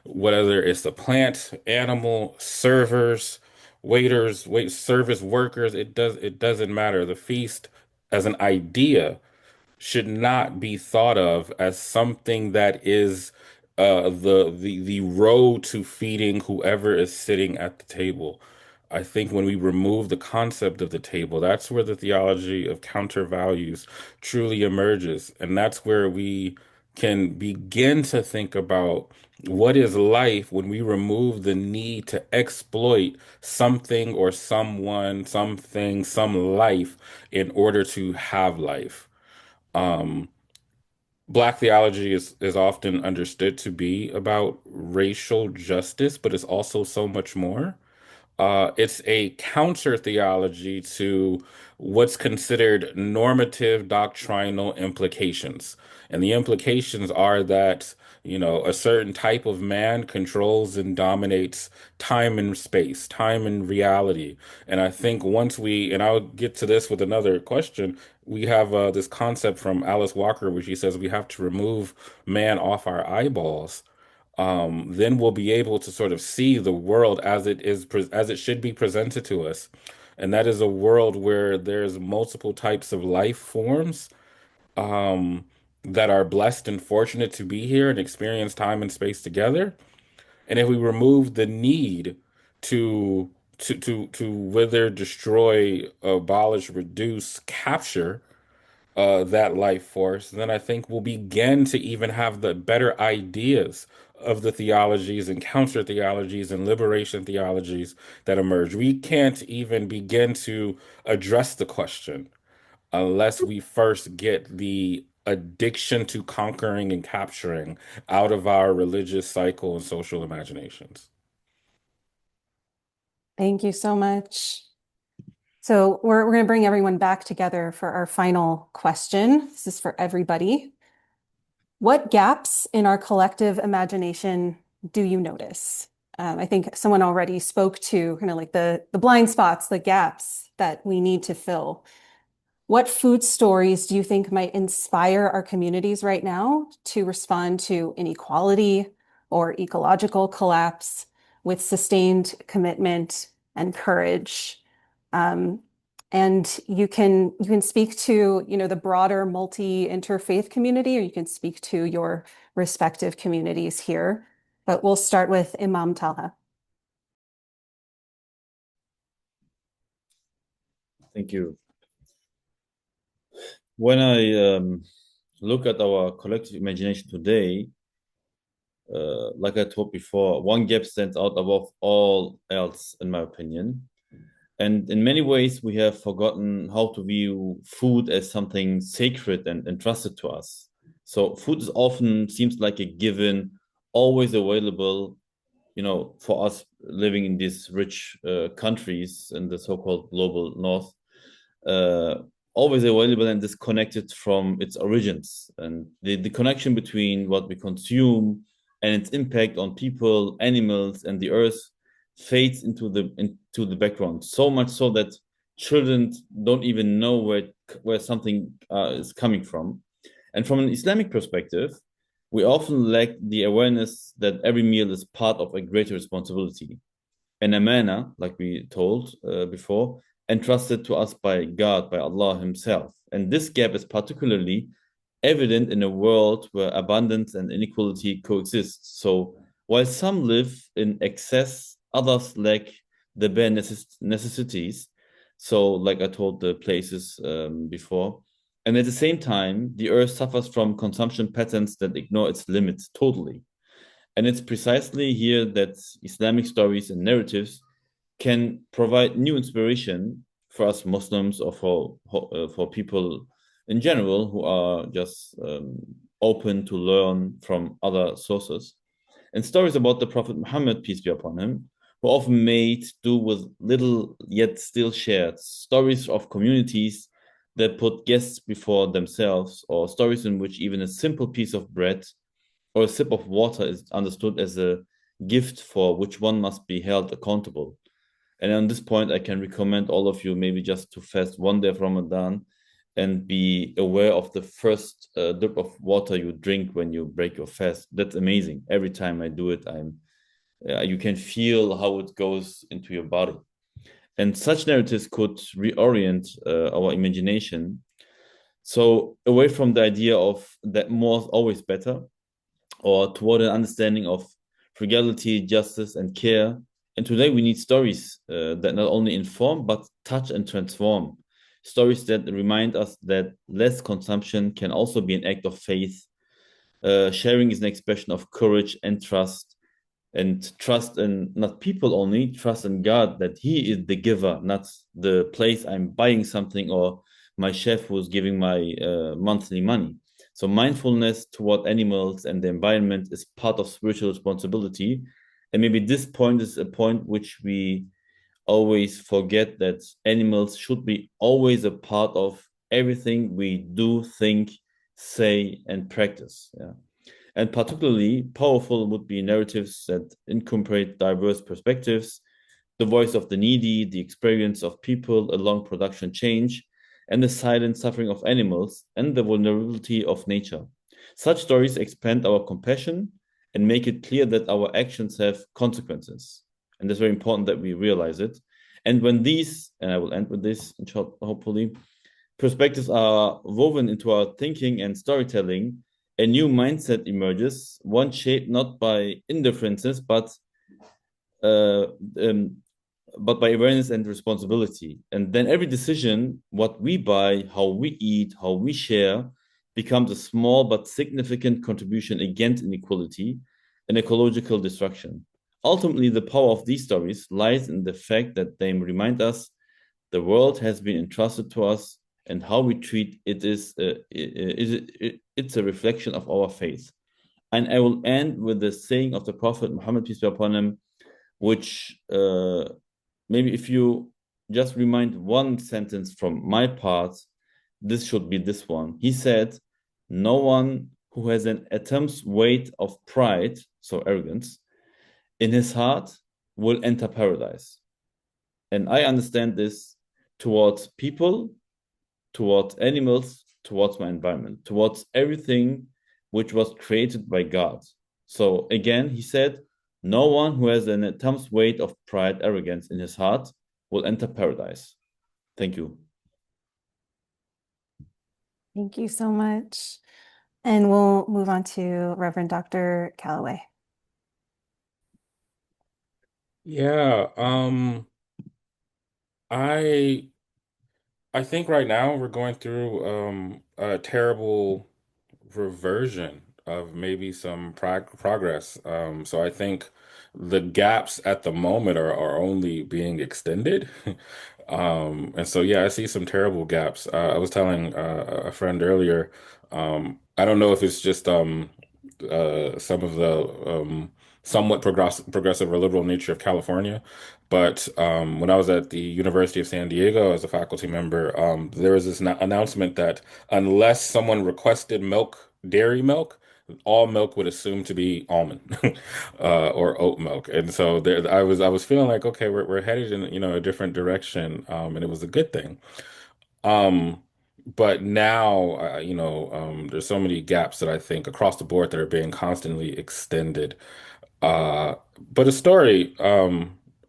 whether it's the plant, animal, servers, waiters, service workers, it doesn't matter. The feast as an idea should not be thought of as something that is the road to feeding whoever is sitting at the table. I think when we remove the concept of the table, that's where the theology of counter values truly emerges. And that's where we can begin to think about what is life when we remove the need to exploit something or someone, something, some life in order to have life. Um, Black theology is often understood to be about racial justice, but it's also so much more. It's a counter theology to what's considered normative doctrinal implications. And the implications are that, a certain type of man controls and dominates time and space, time and reality. And I think and I'll get to this with another question, we have this concept from Alice Walker, where she says we have to remove man off our eyeballs, then we'll be able to sort of see the world as it should be presented to us. And that is a world where there's multiple types of life forms, um, that are blessed and fortunate to be here and experience time and space together. And if we remove the need to to wither, destroy, abolish, reduce, capture that life force, then I think we'll begin to even have the better ideas of the theologies and counter theologies and liberation theologies that emerge. We can't even begin to address the question unless we first get the addiction to conquering and capturing out of our religious cycle and social imaginations. Thank you so much. So we're going to bring everyone back together for our final question. This is for everybody. What gaps in our collective imagination do you notice? I think someone already spoke to kind of like the blind spots, the gaps that we need to fill. What food stories do you think might inspire our communities right now to respond to inequality or ecological collapse with sustained commitment and courage? And you can speak to, the broader multi-interfaith community, or you can speak to your respective communities here. But we'll start with Imam Talha. Thank you. When I look at our collective imagination today, like I told before, one gap stands out above all else, in my opinion. And in many ways, we have forgotten how to view food as something sacred and entrusted to us. So food is often seems like a given, always available, for us living in these rich countries in the so-called global north, uh, always available and disconnected from its origins. And the connection between what we consume and its impact on people, animals, and the earth fades into the background. So much so that children don't even know where something is coming from. And from an Islamic perspective, we often lack the awareness that every meal is part of a greater responsibility. An amana, like we told before, entrusted to us by God, by Allah Himself. And this gap is particularly evident in a world where abundance and inequality coexist. So while some live in excess, others lack the bare necessities. So, like I told the places before. And at the same time, the earth suffers from consumption patterns that ignore its limits totally. And it's precisely here that Islamic stories and narratives can provide new inspiration for us Muslims or for people in general who are just open to learn from other sources. And stories about the Prophet Muhammad, peace be upon him, who often made do with little yet still shared. Stories of communities that put guests before themselves, or stories in which even a simple piece of bread or a sip of water is understood as a gift for which one must be held accountable. And on this point, I can recommend all of you maybe just to fast one day of Ramadan and be aware of the first drip of water you drink when you break your fast. That's amazing. Every time I do it, you can feel how it goes into your body. And such narratives could reorient our imagination. So away from the idea of that more is always better, or toward an understanding of frugality, justice, and care. And today we need stories that not only inform, but touch and transform. Stories that remind us that less consumption can also be an act of faith, Sharing is an expression of courage and trust in not people only, trust in God that He is the giver, not the place I'm buying something or my chef who's giving my monthly money. So mindfulness toward animals and the environment is part of spiritual responsibility. And maybe this point is a point which we always forget, that animals should be always a part of everything we do, think, say, and practice. Yeah. And particularly powerful would be narratives that incorporate diverse perspectives, the voice of the needy, the experience of people along production change, and the silent suffering of animals and the vulnerability of nature. Such stories expand our compassion and make it clear that our actions have consequences. And it's very important that we realize it. And when these, and I will end with this, in short, hopefully, perspectives are woven into our thinking and storytelling, a new mindset emerges, one shaped not by indifferences, uh, um, but by awareness and responsibility. And then every decision, what we buy, how we eat, how we share, becomes a small but significant contribution against inequality and ecological destruction. Ultimately, the power of these stories lies in the fact that they remind us the world has been entrusted to us, and how we treat it it's a reflection of our faith. And I will end with the saying of the Prophet Muhammad, peace be upon him, which maybe if you just remind one sentence from my part, this should be this one. He said, "No one who has an atom's weight of pride, so arrogance, in his heart will enter paradise." And I understand this towards people, towards animals, towards my environment, towards everything which was created by God. So again, he said, no one who has an atom's weight of pride, arrogance in his heart will enter paradise. Thank you. Thank you so much. And we'll move on to Reverend Dr. Calloway. Yeah, I I think right now we're going through a terrible reversion of maybe some progress. So I think the gaps at the moment are only being extended. And so, yeah, I see some terrible gaps. I was telling a friend earlier, I don't know if it's just some of the somewhat progressive or liberal nature of California. But when I was at the University of San Diego as a faculty member, there was this announcement that unless someone requested dairy milk, all milk would assume to be almond or oat milk. And so there, I was feeling like, okay, we're headed in, a different direction, and it was a good thing. Um, but now, there's so many gaps that I think across the board that are being constantly extended. Uh, but a story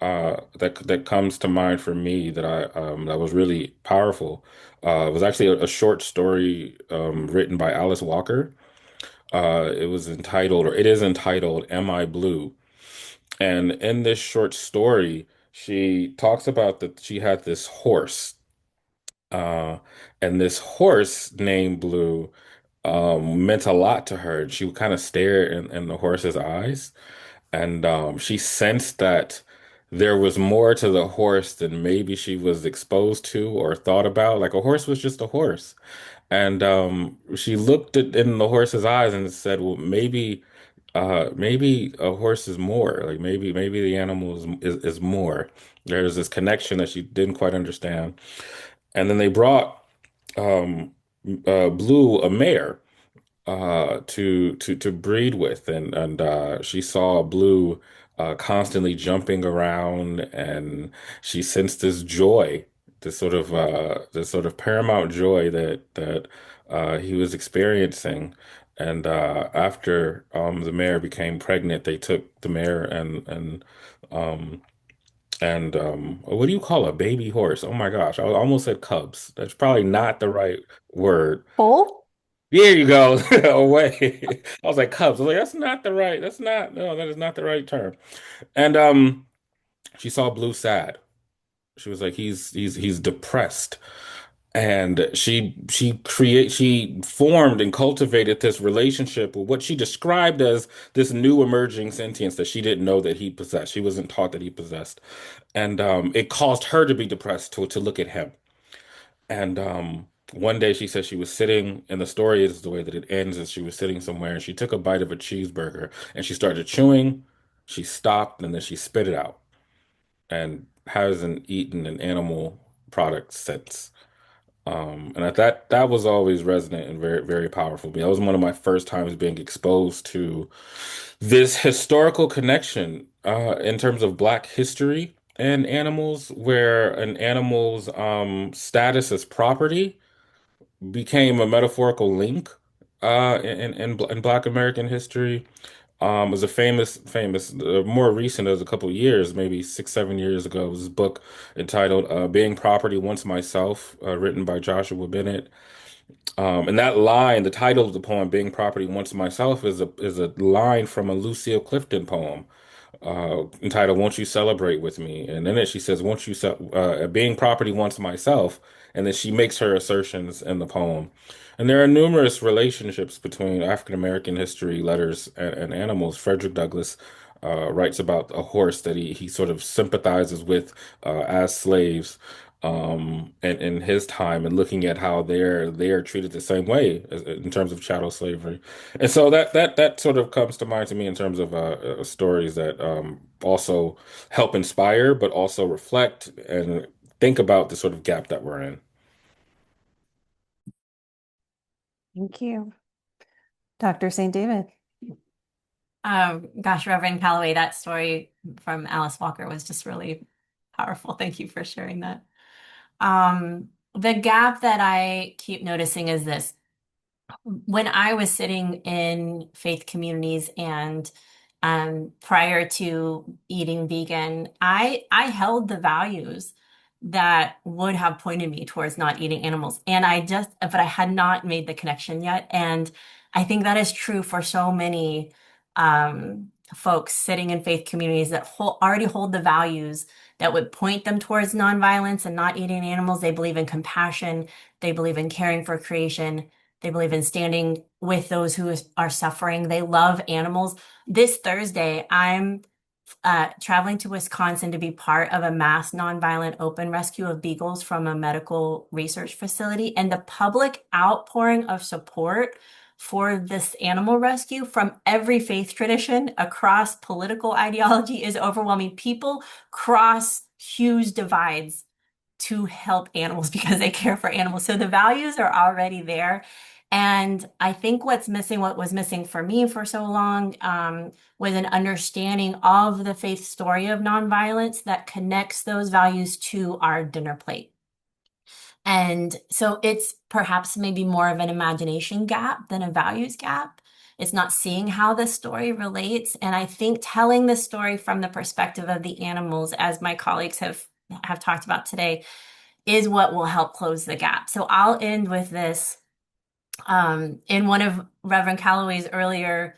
that comes to mind for me that was really powerful was actually a short story written by Alice Walker. It is entitled "Am I Blue?" And in this short story, she talks about that she had this horse, uh, and this horse named Blue meant a lot to her. She would kind of stare in the horse's eyes, and she sensed that there was more to the horse than maybe she was exposed to or thought about. Like a horse was just a horse. And she looked in the horse's eyes and said, "Well, maybe a horse is more. Like maybe the animal is more." There's this connection that she didn't quite understand. And then they brought um, Blue a mare to breed with, and she saw Blue constantly jumping around, and she sensed this joy, this sort of paramount joy that he was experiencing. And after the mare became pregnant, they took the mare and what do you call a baby horse? Oh my gosh, I almost said cubs. That's probably not the right word. Bull? There you go. Away. I was like Cubs. I was like, that's not the right. That's not. No, that is not the right term. And she saw Blue sad. She was like, he's depressed. And she formed and cultivated this relationship with what she described as this new emerging sentience that she didn't know that he possessed. She wasn't taught that he possessed. And it caused her to be depressed to look at him. And one day she said she was sitting, and the story is the way that it ends is she was sitting somewhere and she took a bite of a cheeseburger and she started chewing. She stopped and then she spit it out and hasn't eaten an animal product since. And that was always resonant and very, very powerful to me. That was one of my first times being exposed to this historical connection in terms of Black history and animals, where an animal's status as property became a metaphorical link in Black American history. Was a famous, more recent as a couple years, maybe 6, 7 years ago, was this book entitled "Being Property Once Myself," written by Joshua Bennett. And that line, the title of the poem, "Being Property Once Myself," is a line from a Lucille Clifton poem entitled "Won't You Celebrate with Me?" And in it she says, "Won't you being property once myself," and then she makes her assertions in the poem. And there are numerous relationships between African American history, letters, and animals. Frederick Douglass writes about a horse that he sort of sympathizes with as slaves in his time, and looking at how they're treated the same way in terms of chattel slavery. And so that sort of comes to mind to me in terms of stories that also help inspire, but also reflect and think about the sort of gap that we're in. Thank you. Dr. St. David. Gosh, Reverend Calloway, that story from Alice Walker was just really powerful. Thank you for sharing that. The gap that I keep noticing is this. When I was sitting in faith communities and prior to eating vegan, I held the values that would have pointed me towards not eating animals. And but I had not made the connection yet. And I think that is true for so many folks sitting in faith communities that already hold the values that would point them towards nonviolence and not eating animals. They believe in compassion. They believe in caring for creation. They believe in standing with those who are suffering. They love animals. This Thursday, I'm traveling to Wisconsin to be part of a mass nonviolent open rescue of beagles from a medical research facility. And the public outpouring of support for this animal rescue from every faith tradition across political ideology is overwhelming. People cross huge divides to help animals because they care for animals. So the values are already there. And I think what was missing for me for so long, was an understanding of the faith story of nonviolence that connects those values to our dinner plate. And so it's perhaps maybe more of an imagination gap than a values gap. It's not seeing how the story relates. And I think telling the story from the perspective of the animals, as my colleagues have talked about today, is what will help close the gap. So I'll end with this. In one of Reverend Calloway's earlier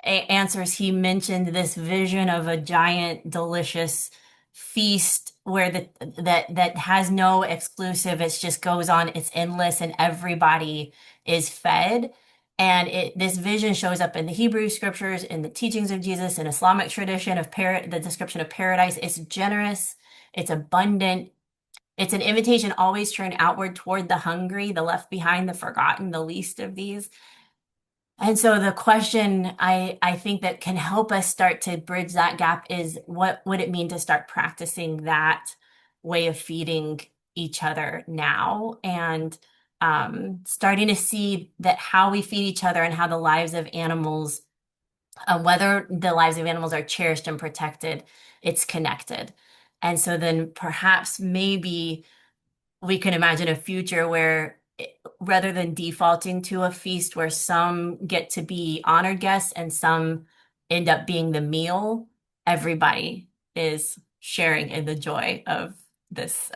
answers, he mentioned this vision of a giant, delicious feast where that has no exclusive. It just goes on. It's endless, and everybody is fed. And this vision shows up in the Hebrew scriptures, in the teachings of Jesus, in Islamic tradition of the description of paradise. It's generous, it's abundant. It's an invitation always turned outward toward the hungry, the left behind, the forgotten, the least of these. And so the question I think that can help us start to bridge that gap is, what would it mean to start practicing that way of feeding each other now? And starting to see that how we feed each other and how the lives of animals, whether the lives of animals are cherished and protected, it's connected. And so then perhaps maybe we can imagine a future where rather than defaulting to a feast where some get to be honored guests and some end up being the meal, everybody is sharing in the joy of this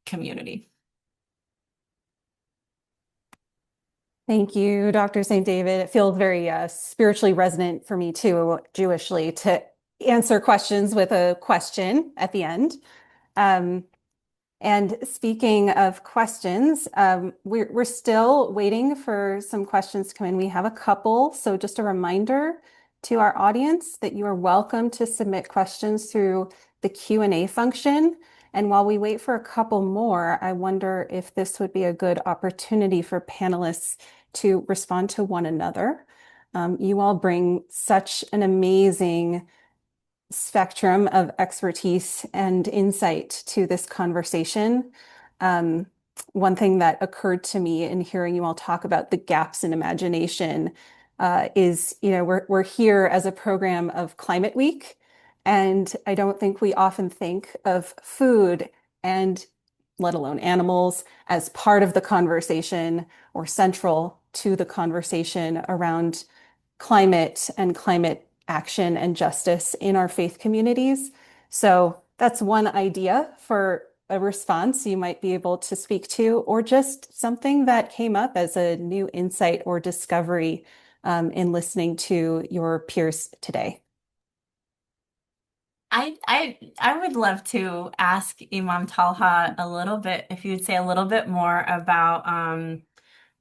community. Thank you, Dr. St. David. It feels very spiritually resonant for me too, Jewishly, to answer questions with a question at the end. And speaking of questions, we're still waiting for some questions to come in. We have a couple, so just a reminder to our audience that you are welcome to submit questions through the Q&A function. And while we wait for a couple more, I wonder if this would be a good opportunity for panelists to respond to one another. You all bring such an amazing spectrum of expertise and insight to this conversation. One thing that occurred to me in hearing you all talk about the gaps in imagination is, we're here as a program of Climate Week, and I don't think we often think of food and let alone animals as part of the conversation or central to the conversation around climate and climate action and justice in our faith communities. So that's one idea for a response you might be able to speak to, or just something that came up as a new insight or discovery in listening to your peers today. I would love to ask Imam Talha a little bit, if you'd say a little bit more about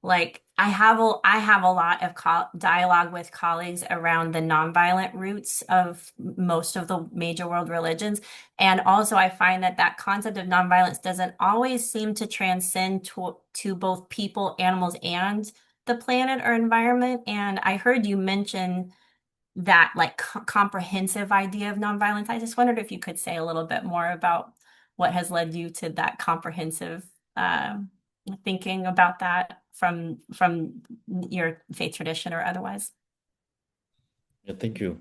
like I have a lot of dialogue with colleagues around the nonviolent roots of most of the major world religions, and also I find that concept of nonviolence doesn't always seem to transcend to both people, animals, and the planet or environment. And I heard you mention that like comprehensive idea of nonviolence. I just wondered if you could say a little bit more about what has led you to that comprehensive thinking about that from your faith tradition or otherwise. Yeah, thank you.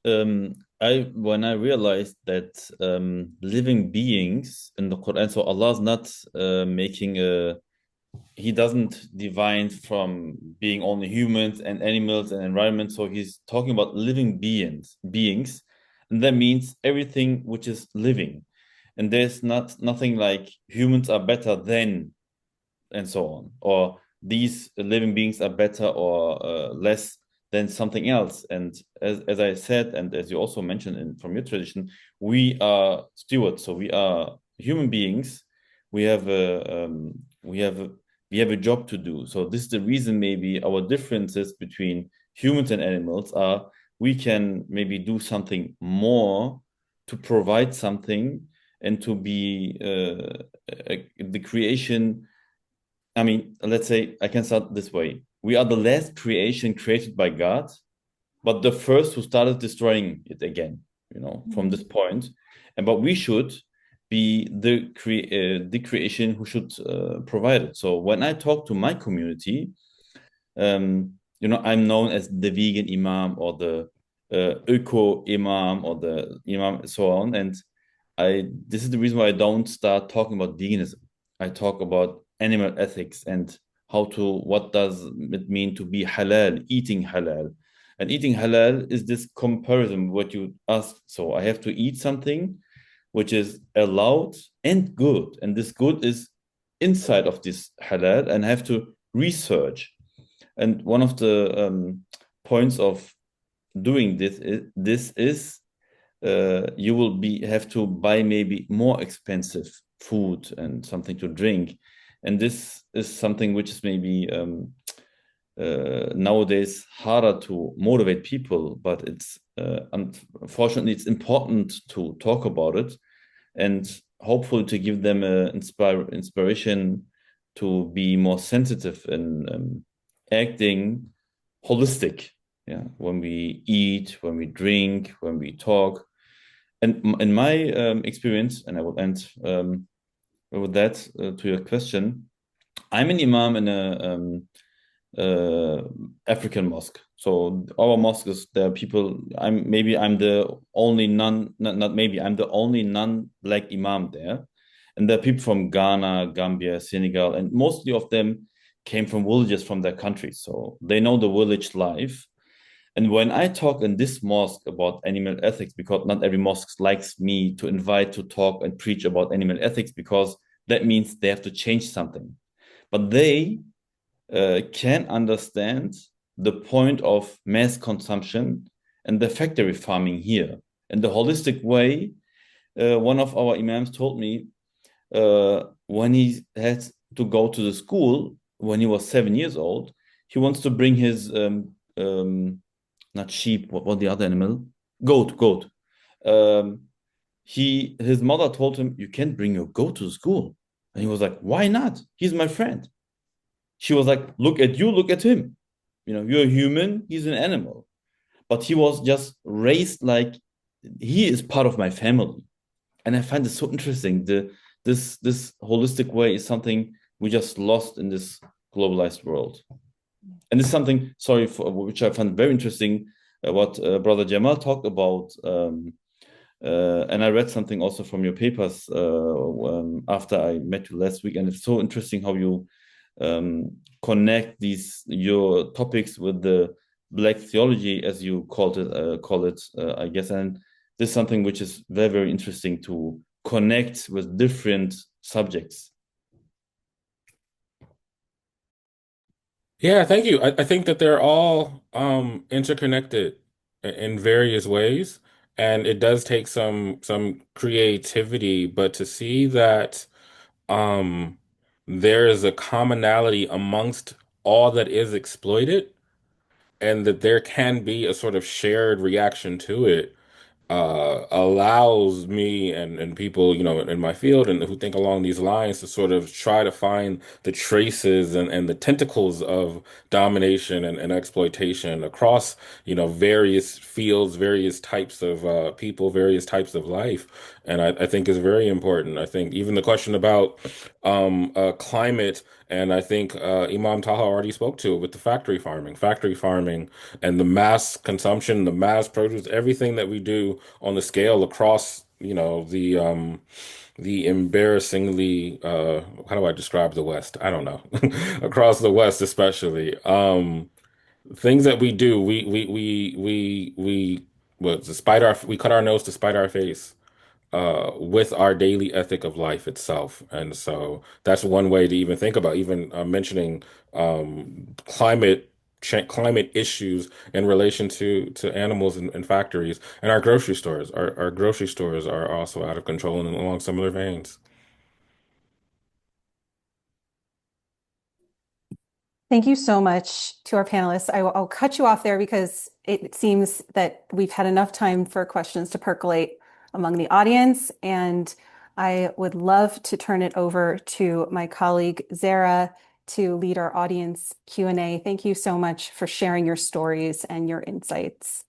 When I realized that living beings in the Quran, so Allah's not He doesn't divine from being only humans and animals and environment. So he's talking about living beings, and that means everything which is living. And there's nothing like humans are better than, and so on, or these living beings are better or less than something else. And as I said, and as you also mentioned from your tradition, we are stewards. So we are human beings. We have a job to do. So this is the reason maybe our differences between humans and animals are we can maybe do something more to provide something and to be the creation. I mean, let's say I can start this way. We are the last creation created by God, but the first who started destroying it again, from this point. But we should be the creation who should provide it. So when I talk to my community, I'm known as the vegan imam or the eco imam or the imam and so on. And this is the reason why I don't start talking about veganism. I talk about animal ethics and what does it mean to be halal, eating halal. And eating halal is this comparison, what you asked. So I have to eat something which is allowed and good. And this good is inside of this halal, and I have to research. And one of the points of doing this is you will have to buy maybe more expensive food and something to drink. And this is something which is maybe nowadays harder to motivate people, but it's unfortunately it's important to talk about it and hopefully to give them inspiration to be more sensitive and acting holistic. Yeah, when we eat, when we drink, when we talk. And in my experience, and I will end with that to your question, I'm an imam in a African mosque. So our mosque is there are people. I'm the only non-black imam there, and there are people from Ghana, Gambia, Senegal, and mostly of them came from villages from their country, so they know the village life. And when I talk in this mosque about animal ethics, because not every mosque likes me to invite to talk and preach about animal ethics, because that means they have to change something. But they can understand the point of mass consumption and the factory farming here. In the holistic way, one of our imams told me, when he had to go to the school when he was 7 years old, he wants to bring his not sheep, what the other animal? Goat. Um, his mother told him, "You can't bring your goat to school." And he was like, "Why not? He's my friend." She was like, "Look at you, look at him. You're a human, he's an animal." But he was just raised like he is part of my family. And I find it so interesting. This holistic way is something we just lost in this globalized world. And this is something, sorry, for which I find very interesting, what Brother Jamall talked about. And I read something also from your papers after I met you last week, and it's so interesting how you connect your topics with the Black theology, as you call it, I guess. And this is something which is very, very interesting to connect with different subjects. Yeah, thank you. I think that they're all interconnected in various ways, and it does take some creativity, but to see that um there is a commonality amongst all that is exploited, and that there can be a sort of shared reaction to it allows me and people, in my field and who think along these lines to sort of try to find the traces and the tentacles of domination and exploitation across, various fields, various types of people, various types of life. And I think is very important. I think even the question about climate, and I think Imam Taha already spoke to it with the factory farming and the mass consumption, the mass produce, everything that we do on the scale across, the embarrassingly how do I describe the West? I don't know. Across the West especially. Things that we do, despite we cut our nose to spite our face with our daily ethic of life itself. And so that's one way to even think about even mentioning climate issues in relation to animals and factories and our grocery stores. Our grocery stores are also out of control and along similar veins. Thank you so much to our panelists. I'll cut you off there because it seems that we've had enough time for questions to percolate among the audience, and I would love to turn it over to my colleague Zara to lead our audience Q&A. Thank you so much for sharing your stories and your insights.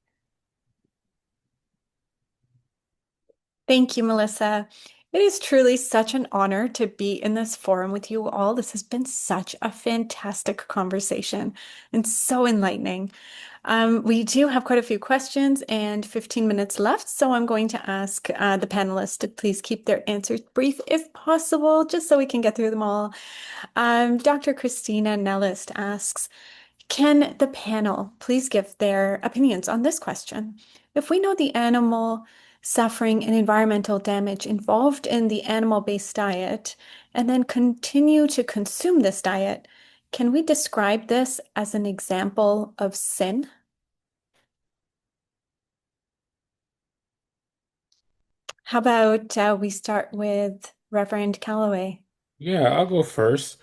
Thank you, Melissa. It is truly such an honor to be in this forum with you all. This has been such a fantastic conversation and so enlightening. We do have quite a few questions and 15 minutes left, so I'm going to ask the panelists to please keep their answers brief if possible, just so we can get through them all. Dr. Christina Nellist asks, can the panel please give their opinions on this question? If we know the animal suffering and environmental damage involved in the animal-based diet and then continue to consume this diet, can we describe this as an example of sin? How about we start with Reverend Calloway? Yeah, I'll go first.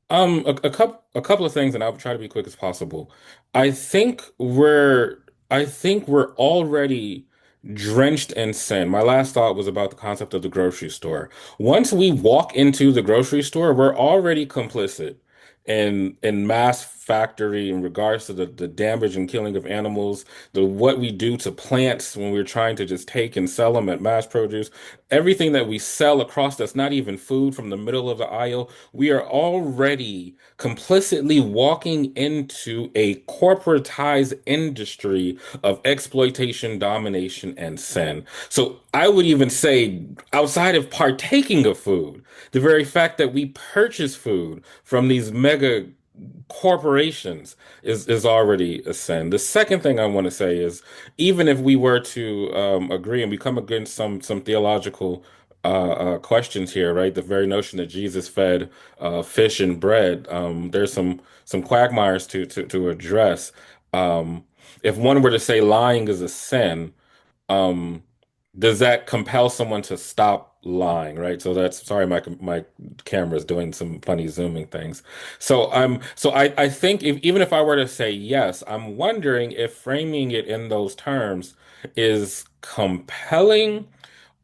A couple of things, and I'll try to be quick as possible. I think we're I think we're already drenched in sin. My last thought was about the concept of the grocery store. Once we walk into the grocery store, we're already complicit in mass factory in regards to the damage and killing of animals, the what we do to plants when we're trying to just take and sell them at mass produce. Everything that we sell across that's not even food from the middle of the aisle, we are already complicitly walking into a corporatized industry of exploitation, domination, and sin. So I would even say, outside of partaking of food, the very fact that we purchase food from these mega corporations is already a sin. The second thing I want to say is, even if we were to agree and we come against some theological questions here, right? The very notion that Jesus fed fish and bread, there's some quagmires to address. If one were to say lying is a sin, um, does that compel someone to stop lying, right? So that's sorry, my camera's doing some funny zooming things. So I think even if I were to say yes, I'm wondering if framing it in those terms is compelling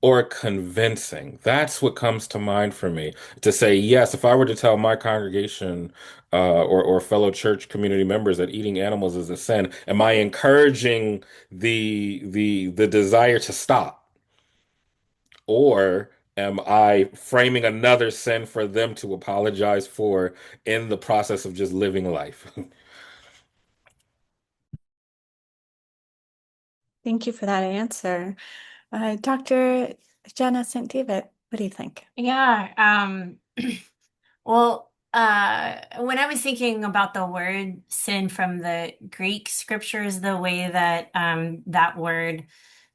or convincing. That's what comes to mind for me. To say yes, if I were to tell my congregation or fellow church community members that eating animals is a sin, am I encouraging the desire to stop? Or am I framing another sin for them to apologize for in the process of just living life? Thank you for that answer. Dr. Jenna St. David, what do you think? Yeah, well, when I was thinking about the word sin from the Greek scriptures, the way that that word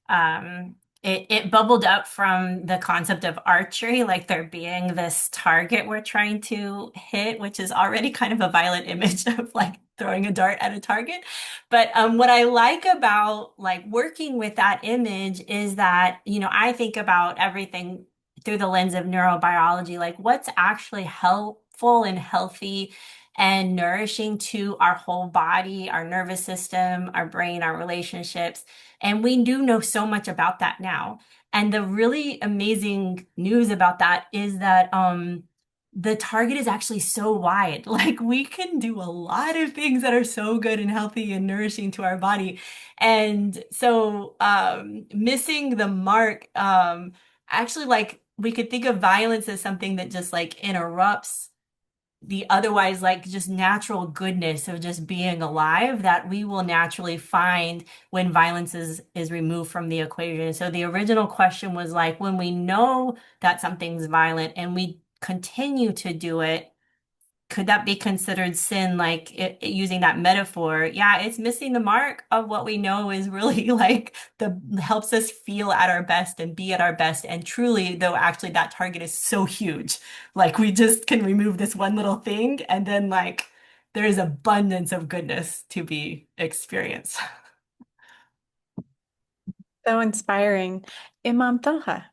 um, it bubbled up from the concept of archery, like there being this target we're trying to hit, which is already kind of a violent image of like throwing a dart at a target. But what I like about like working with that image is that, you know, I think about everything through the lens of neurobiology, like what's actually helpful and healthy and nourishing to our whole body, our nervous system, our brain, our relationships. And we do know so much about that now. And the really amazing news about that is that the target is actually so wide. Like we can do a lot of things that are so good and healthy and nourishing to our body. And so missing the mark, actually like we could think of violence as something that just like interrupts the otherwise like just natural goodness of just being alive that we will naturally find when violence is removed from the equation. So the original question was like when we know that something's violent and we continue to do it, could that be considered sin? Like using that metaphor, yeah, it's missing the mark of what we know is really like the helps us feel at our best and be at our best. And truly, though, actually, that target is so huge. Like we just can remove this one little thing, and then like there is abundance of goodness to be experienced. So inspiring. Imam Talha.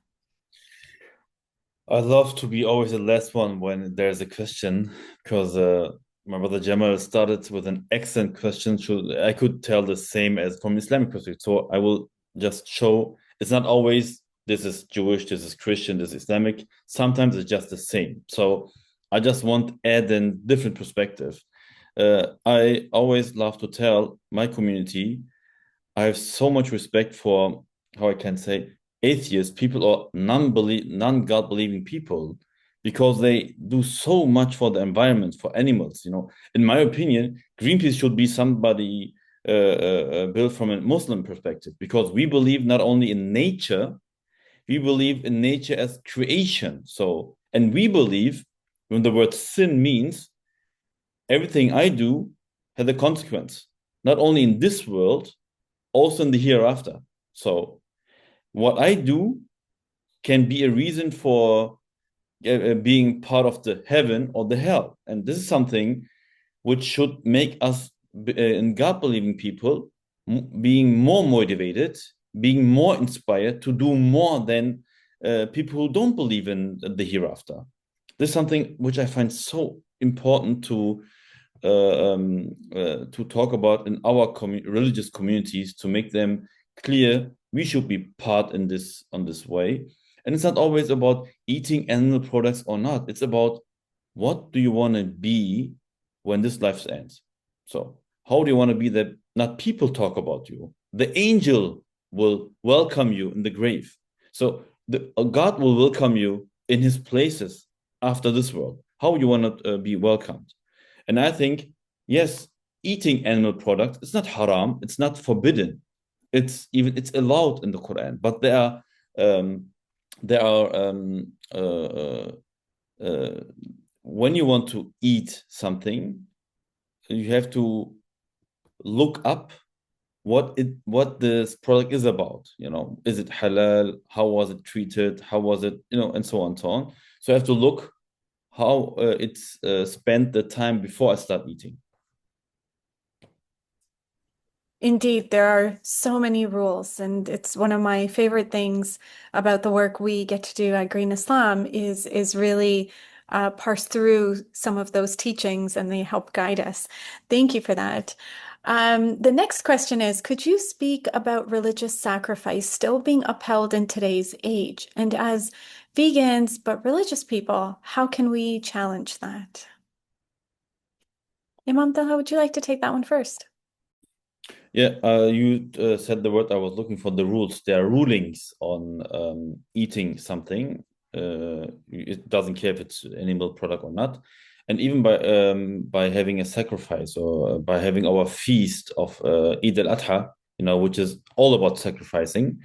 I love to be always the last one when there's a question because my brother Jamal started with an excellent question. I could tell the same as from Islamic perspective. So I will just show it's not always this is Jewish, this is Christian, this is Islamic. Sometimes it's just the same. So I just want to add a different perspective. I always love to tell my community I have so much respect for how I can say atheists, people or non-God believing people, because they do so much for the environment, for animals. You know, in my opinion, Greenpeace should be somebody built from a Muslim perspective, because we believe not only in nature, we believe in nature as creation. So, and we believe when the word sin means everything I do has a consequence, not only in this world also in the hereafter. So what I do can be a reason for being part of the heaven or the hell. And this is something which should make us in God believing people being more motivated, being more inspired to do more than people who don't believe in the hereafter. This is something which I find so important to talk about in our religious communities, to make them clear we should be part in this on this way. And it's not always about eating animal products or not. It's about what do you want to be when this life ends. So how do you want to be that not people talk about you? The angel will welcome you in the grave. So God will welcome you in his places after this world. How you want to be welcomed. And I think, yes, eating animal products, it's not haram, it's not forbidden. It's allowed in the Quran, but there are when you want to eat something, you have to look up what this product is about. You know, is it halal? How was it treated? How was it? You know, and so on and so on. So I have to look how it's spent the time before I start eating. Indeed, there are so many rules, and it's one of my favorite things about the work we get to do at Green Islam is really parse through some of those teachings, and they help guide us. Thank you for that. The next question is, could you speak about religious sacrifice still being upheld in today's age? And as vegans, but religious people, how can we challenge that? Imam Taha, would you like to take that one first? Yeah, you said the word I was looking for, the rules. There are rulings on eating something. It doesn't care if it's an animal product or not. And even by having a sacrifice or by having our feast of Eid al-Adha, which is all about sacrificing.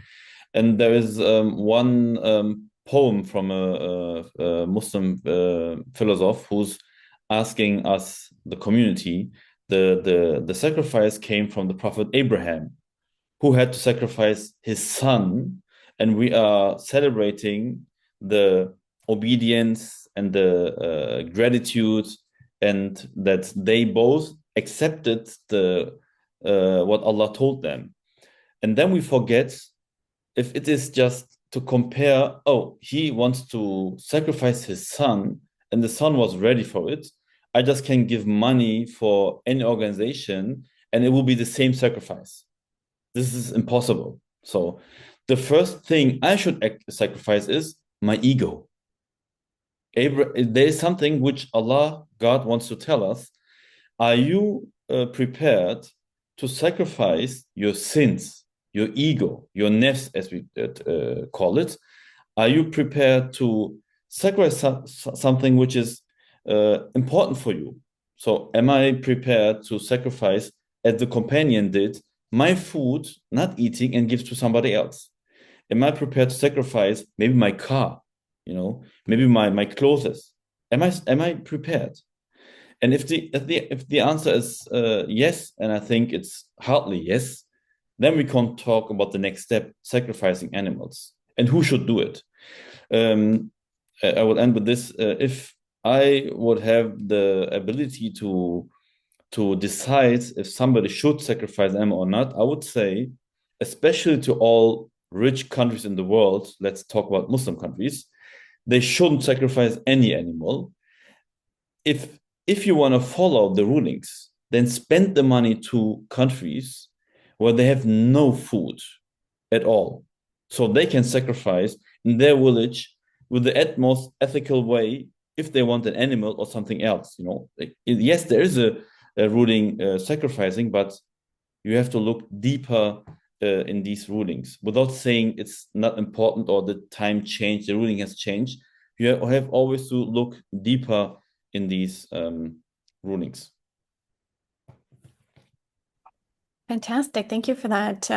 And there is one poem from a Muslim philosopher who's asking us, the community, the sacrifice came from the Prophet Abraham, who had to sacrifice his son, and we are celebrating the obedience and the gratitude, and that they both accepted the what Allah told them. And then we forget, if it is just to compare, oh, he wants to sacrifice his son, and the son was ready for it, I just can give money for any organization, and it will be the same sacrifice. This is impossible. So the first thing I should sacrifice is my ego. There is something which Allah, God, wants to tell us. Are you prepared to sacrifice your sins, your ego, your nefs, as we call it? Are you prepared to sacrifice something which is important for you? So am I prepared to sacrifice, as the companion did, my food, not eating, and give to somebody else? Am I prepared to sacrifice maybe my car, maybe my clothes? Am I prepared? And if the answer is yes, and I think it's hardly yes, then we can talk about the next step, sacrificing animals, and who should do it. I will end with this. If I would have the ability to decide if somebody should sacrifice an animal or not, I would say, especially to all rich countries in the world, let's talk about Muslim countries, they shouldn't sacrifice any animal. If you want to follow the rulings, then spend the money to countries where they have no food at all, so they can sacrifice in their village with the utmost ethical way if they want an animal or something else. Yes, there is a ruling sacrificing, but you have to look deeper in these rulings without saying it's not important or the time changed, the ruling has changed. You have always to look deeper in these rulings. Fantastic. Thank you for that.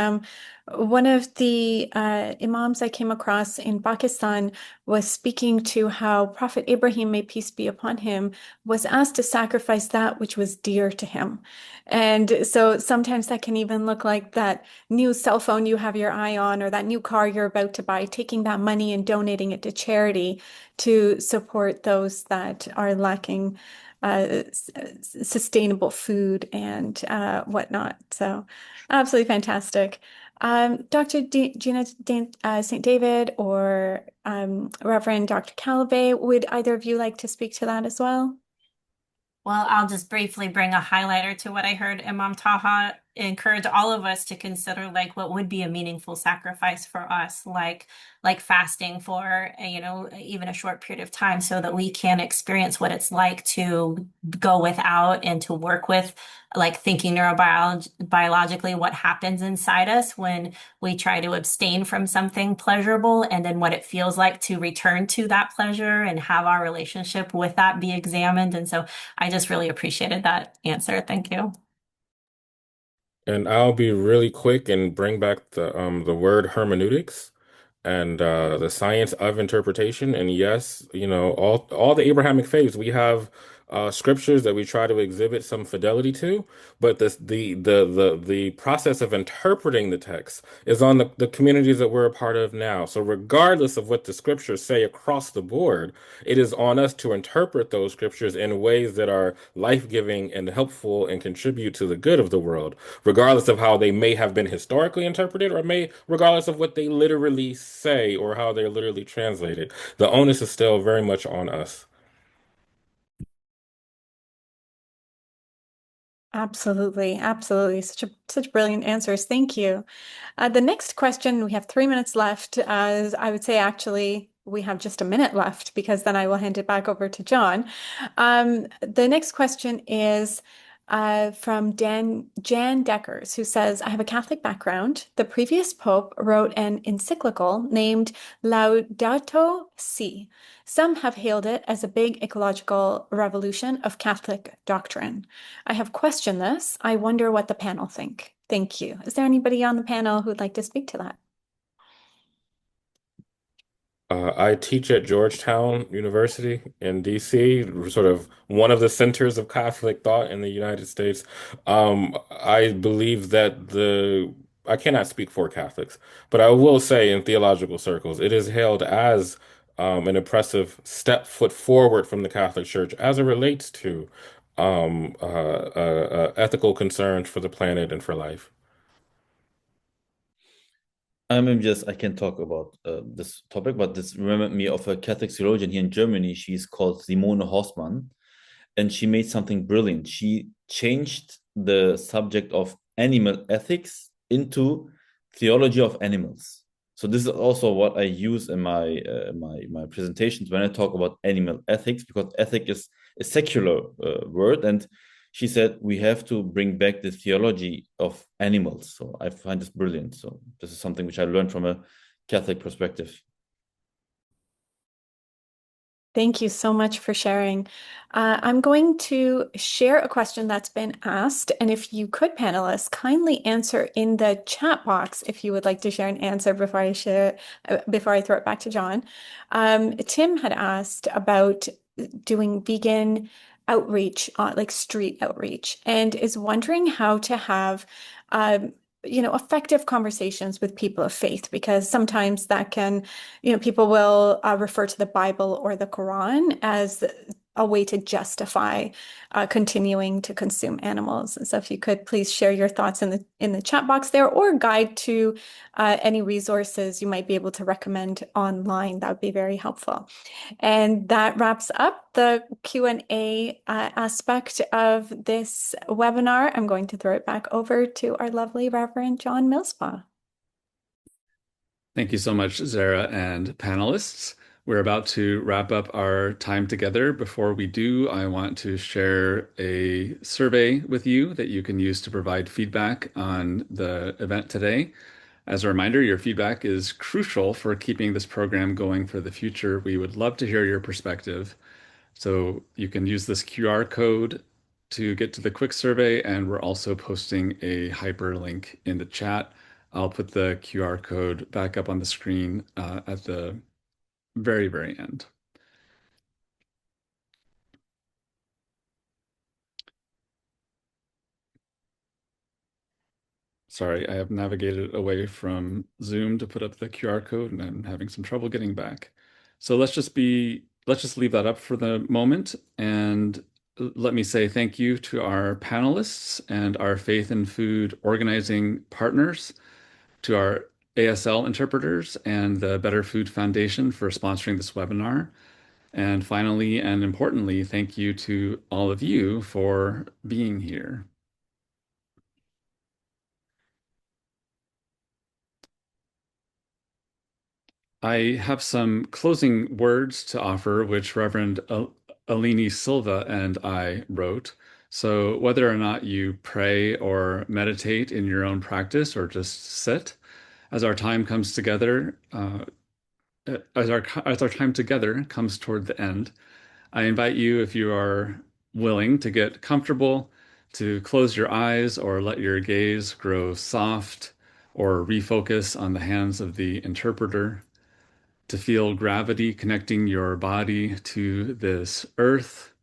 One of the imams I came across in Pakistan was speaking to how Prophet Ibrahim, may peace be upon him, was asked to sacrifice that which was dear to him. And so sometimes that can even look like that new cell phone you have your eye on, or that new car you're about to buy, taking that money and donating it to charity to support those that are lacking sustainable food and whatnot. So absolutely fantastic. Dr. Gina St. David or Reverend Dr. Calloway, would either of you like to speak to that as well? Well, I'll just briefly bring a highlighter to what I heard Imam Taha encourage all of us to consider, like what would be a meaningful sacrifice for us, like fasting for even a short period of time, so that we can experience what it's like to go without and to work with, like thinking neurobiologically what happens inside us when we try to abstain from something pleasurable, and then what it feels like to return to that pleasure and have our relationship with that be examined. And so I just really appreciated that answer. Thank you. And I'll be really quick and bring back the word hermeneutics and the science of interpretation. And yes, all the Abrahamic faiths, we have scriptures that we try to exhibit some fidelity to, but the process of interpreting the text is on the communities that we're a part of now. So regardless of what the scriptures say across the board, it is on us to interpret those scriptures in ways that are life-giving and helpful and contribute to the good of the world, regardless of how they may have been historically interpreted or may regardless of what they literally say or how they're literally translated. The onus is still very much on us. Absolutely, absolutely. Such brilliant answers. Thank you. The next question, we have 3 minutes left. As I would say, actually, we have just a minute left because then I will hand it back over to John. The next question is from Jan Deckers, who says, I have a Catholic background. The previous Pope wrote an encyclical named Laudato Si. Some have hailed it as a big ecological revolution of Catholic doctrine. I have questioned this. I wonder what the panel think. Thank you. Is there anybody on the panel who'd like to speak to that? I teach at Georgetown University in DC, sort of one of the centers of Catholic thought in the United States. I believe that I cannot speak for Catholics, but I will say in theological circles, it is hailed as an impressive step foot forward from the Catholic Church as it relates to ethical concerns for the planet and for life. I can talk about this topic, but this reminded me of a Catholic theologian here in Germany. She's called Simone Hossmann, and she made something brilliant. She changed the subject of animal ethics into theology of animals. So this is also what I use in my presentations when I talk about animal ethics, because ethic is a secular word, and she said we have to bring back the theology of animals. So I find this brilliant. So this is something which I learned from a Catholic perspective. Thank you so much for sharing. I'm going to share a question that's been asked, and if you could, panelists, kindly answer in the chat box if you would like to share an answer before I throw it back to John. Tim had asked about doing vegan outreach, like street outreach, and is wondering how to have effective conversations with people of faith, because sometimes that can, people will refer to the Bible or the Quran as a way to justify continuing to consume animals. And so if you could please share your thoughts in the chat box there, or guide to any resources you might be able to recommend online, that would be very helpful. And that wraps up the Q&A aspect of this webinar. I'm going to throw it back over to our lovely Reverend John Millspaugh. Thank you so much, Zara and panelists. We're about to wrap up our time together. Before we do, I want to share a survey with you that you can use to provide feedback on the event today. As a reminder, your feedback is crucial for keeping this program going for the future. We would love to hear your perspective. So you can use this QR code to get to the quick survey, and we're also posting a hyperlink in the chat. I'll put the QR code back up on the screen at the very, very end. Sorry, I have navigated away from Zoom to put up the QR code, and I'm having some trouble getting back. So let's just leave that up for the moment, and let me say thank you to our panelists and our Faith and Food organizing partners, to our ASL interpreters and the Better Food Foundation for sponsoring this webinar. And finally, and importantly, thank you to all of you for being here. I have some closing words to offer, which Reverend Alini Silva and I wrote. So whether or not you pray or meditate in your own practice or just sit, as our time comes together, as our time together comes toward the end, I invite you, if you are willing, to get comfortable, to close your eyes or let your gaze grow soft, or refocus on the hands of the interpreter, to feel gravity connecting your body to this earth,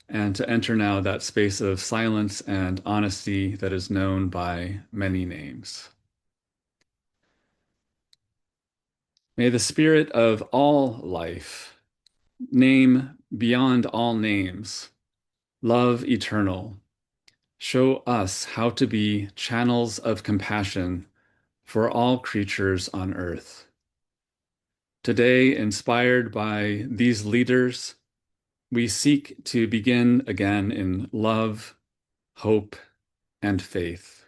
and to enter now that space of silence and honesty that is known by many names. May the spirit of all life, name beyond all names, love eternal, show us how to be channels of compassion for all creatures on earth. Today, inspired by these leaders, we seek to begin again in love, hope, and faith.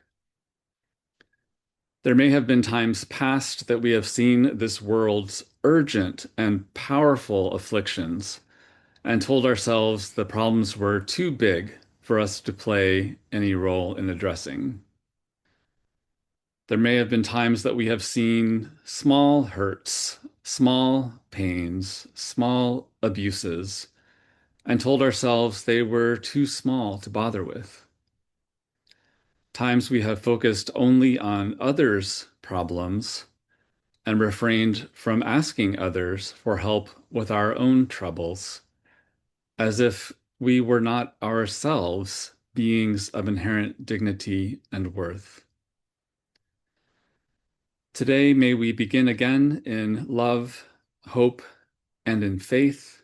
There may have been times past that we have seen this world's urgent and powerful afflictions and told ourselves the problems were too big for us to play any role in addressing. There may have been times that we have seen small hurts, small pains, small abuses, and told ourselves they were too small to bother with. Times we have focused only on others' problems and refrained from asking others for help with our own troubles, as if we were not ourselves beings of inherent dignity and worth. Today, may we begin again in love, hope, and in faith.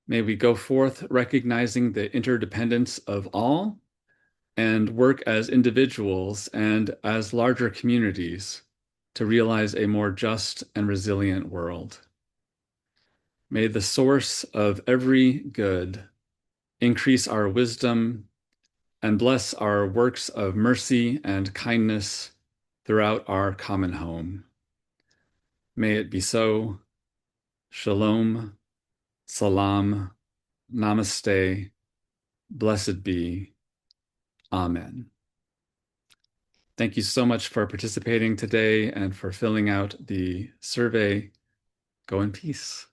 May we go forth recognizing the interdependence of all and work as individuals and as larger communities to realize a more just and resilient world. May the source of every good increase our wisdom and bless our works of mercy and kindness throughout our common home. May it be so. Shalom, salam, namaste, blessed be. Amen. Thank you so much for participating today and for filling out the survey. Go in peace.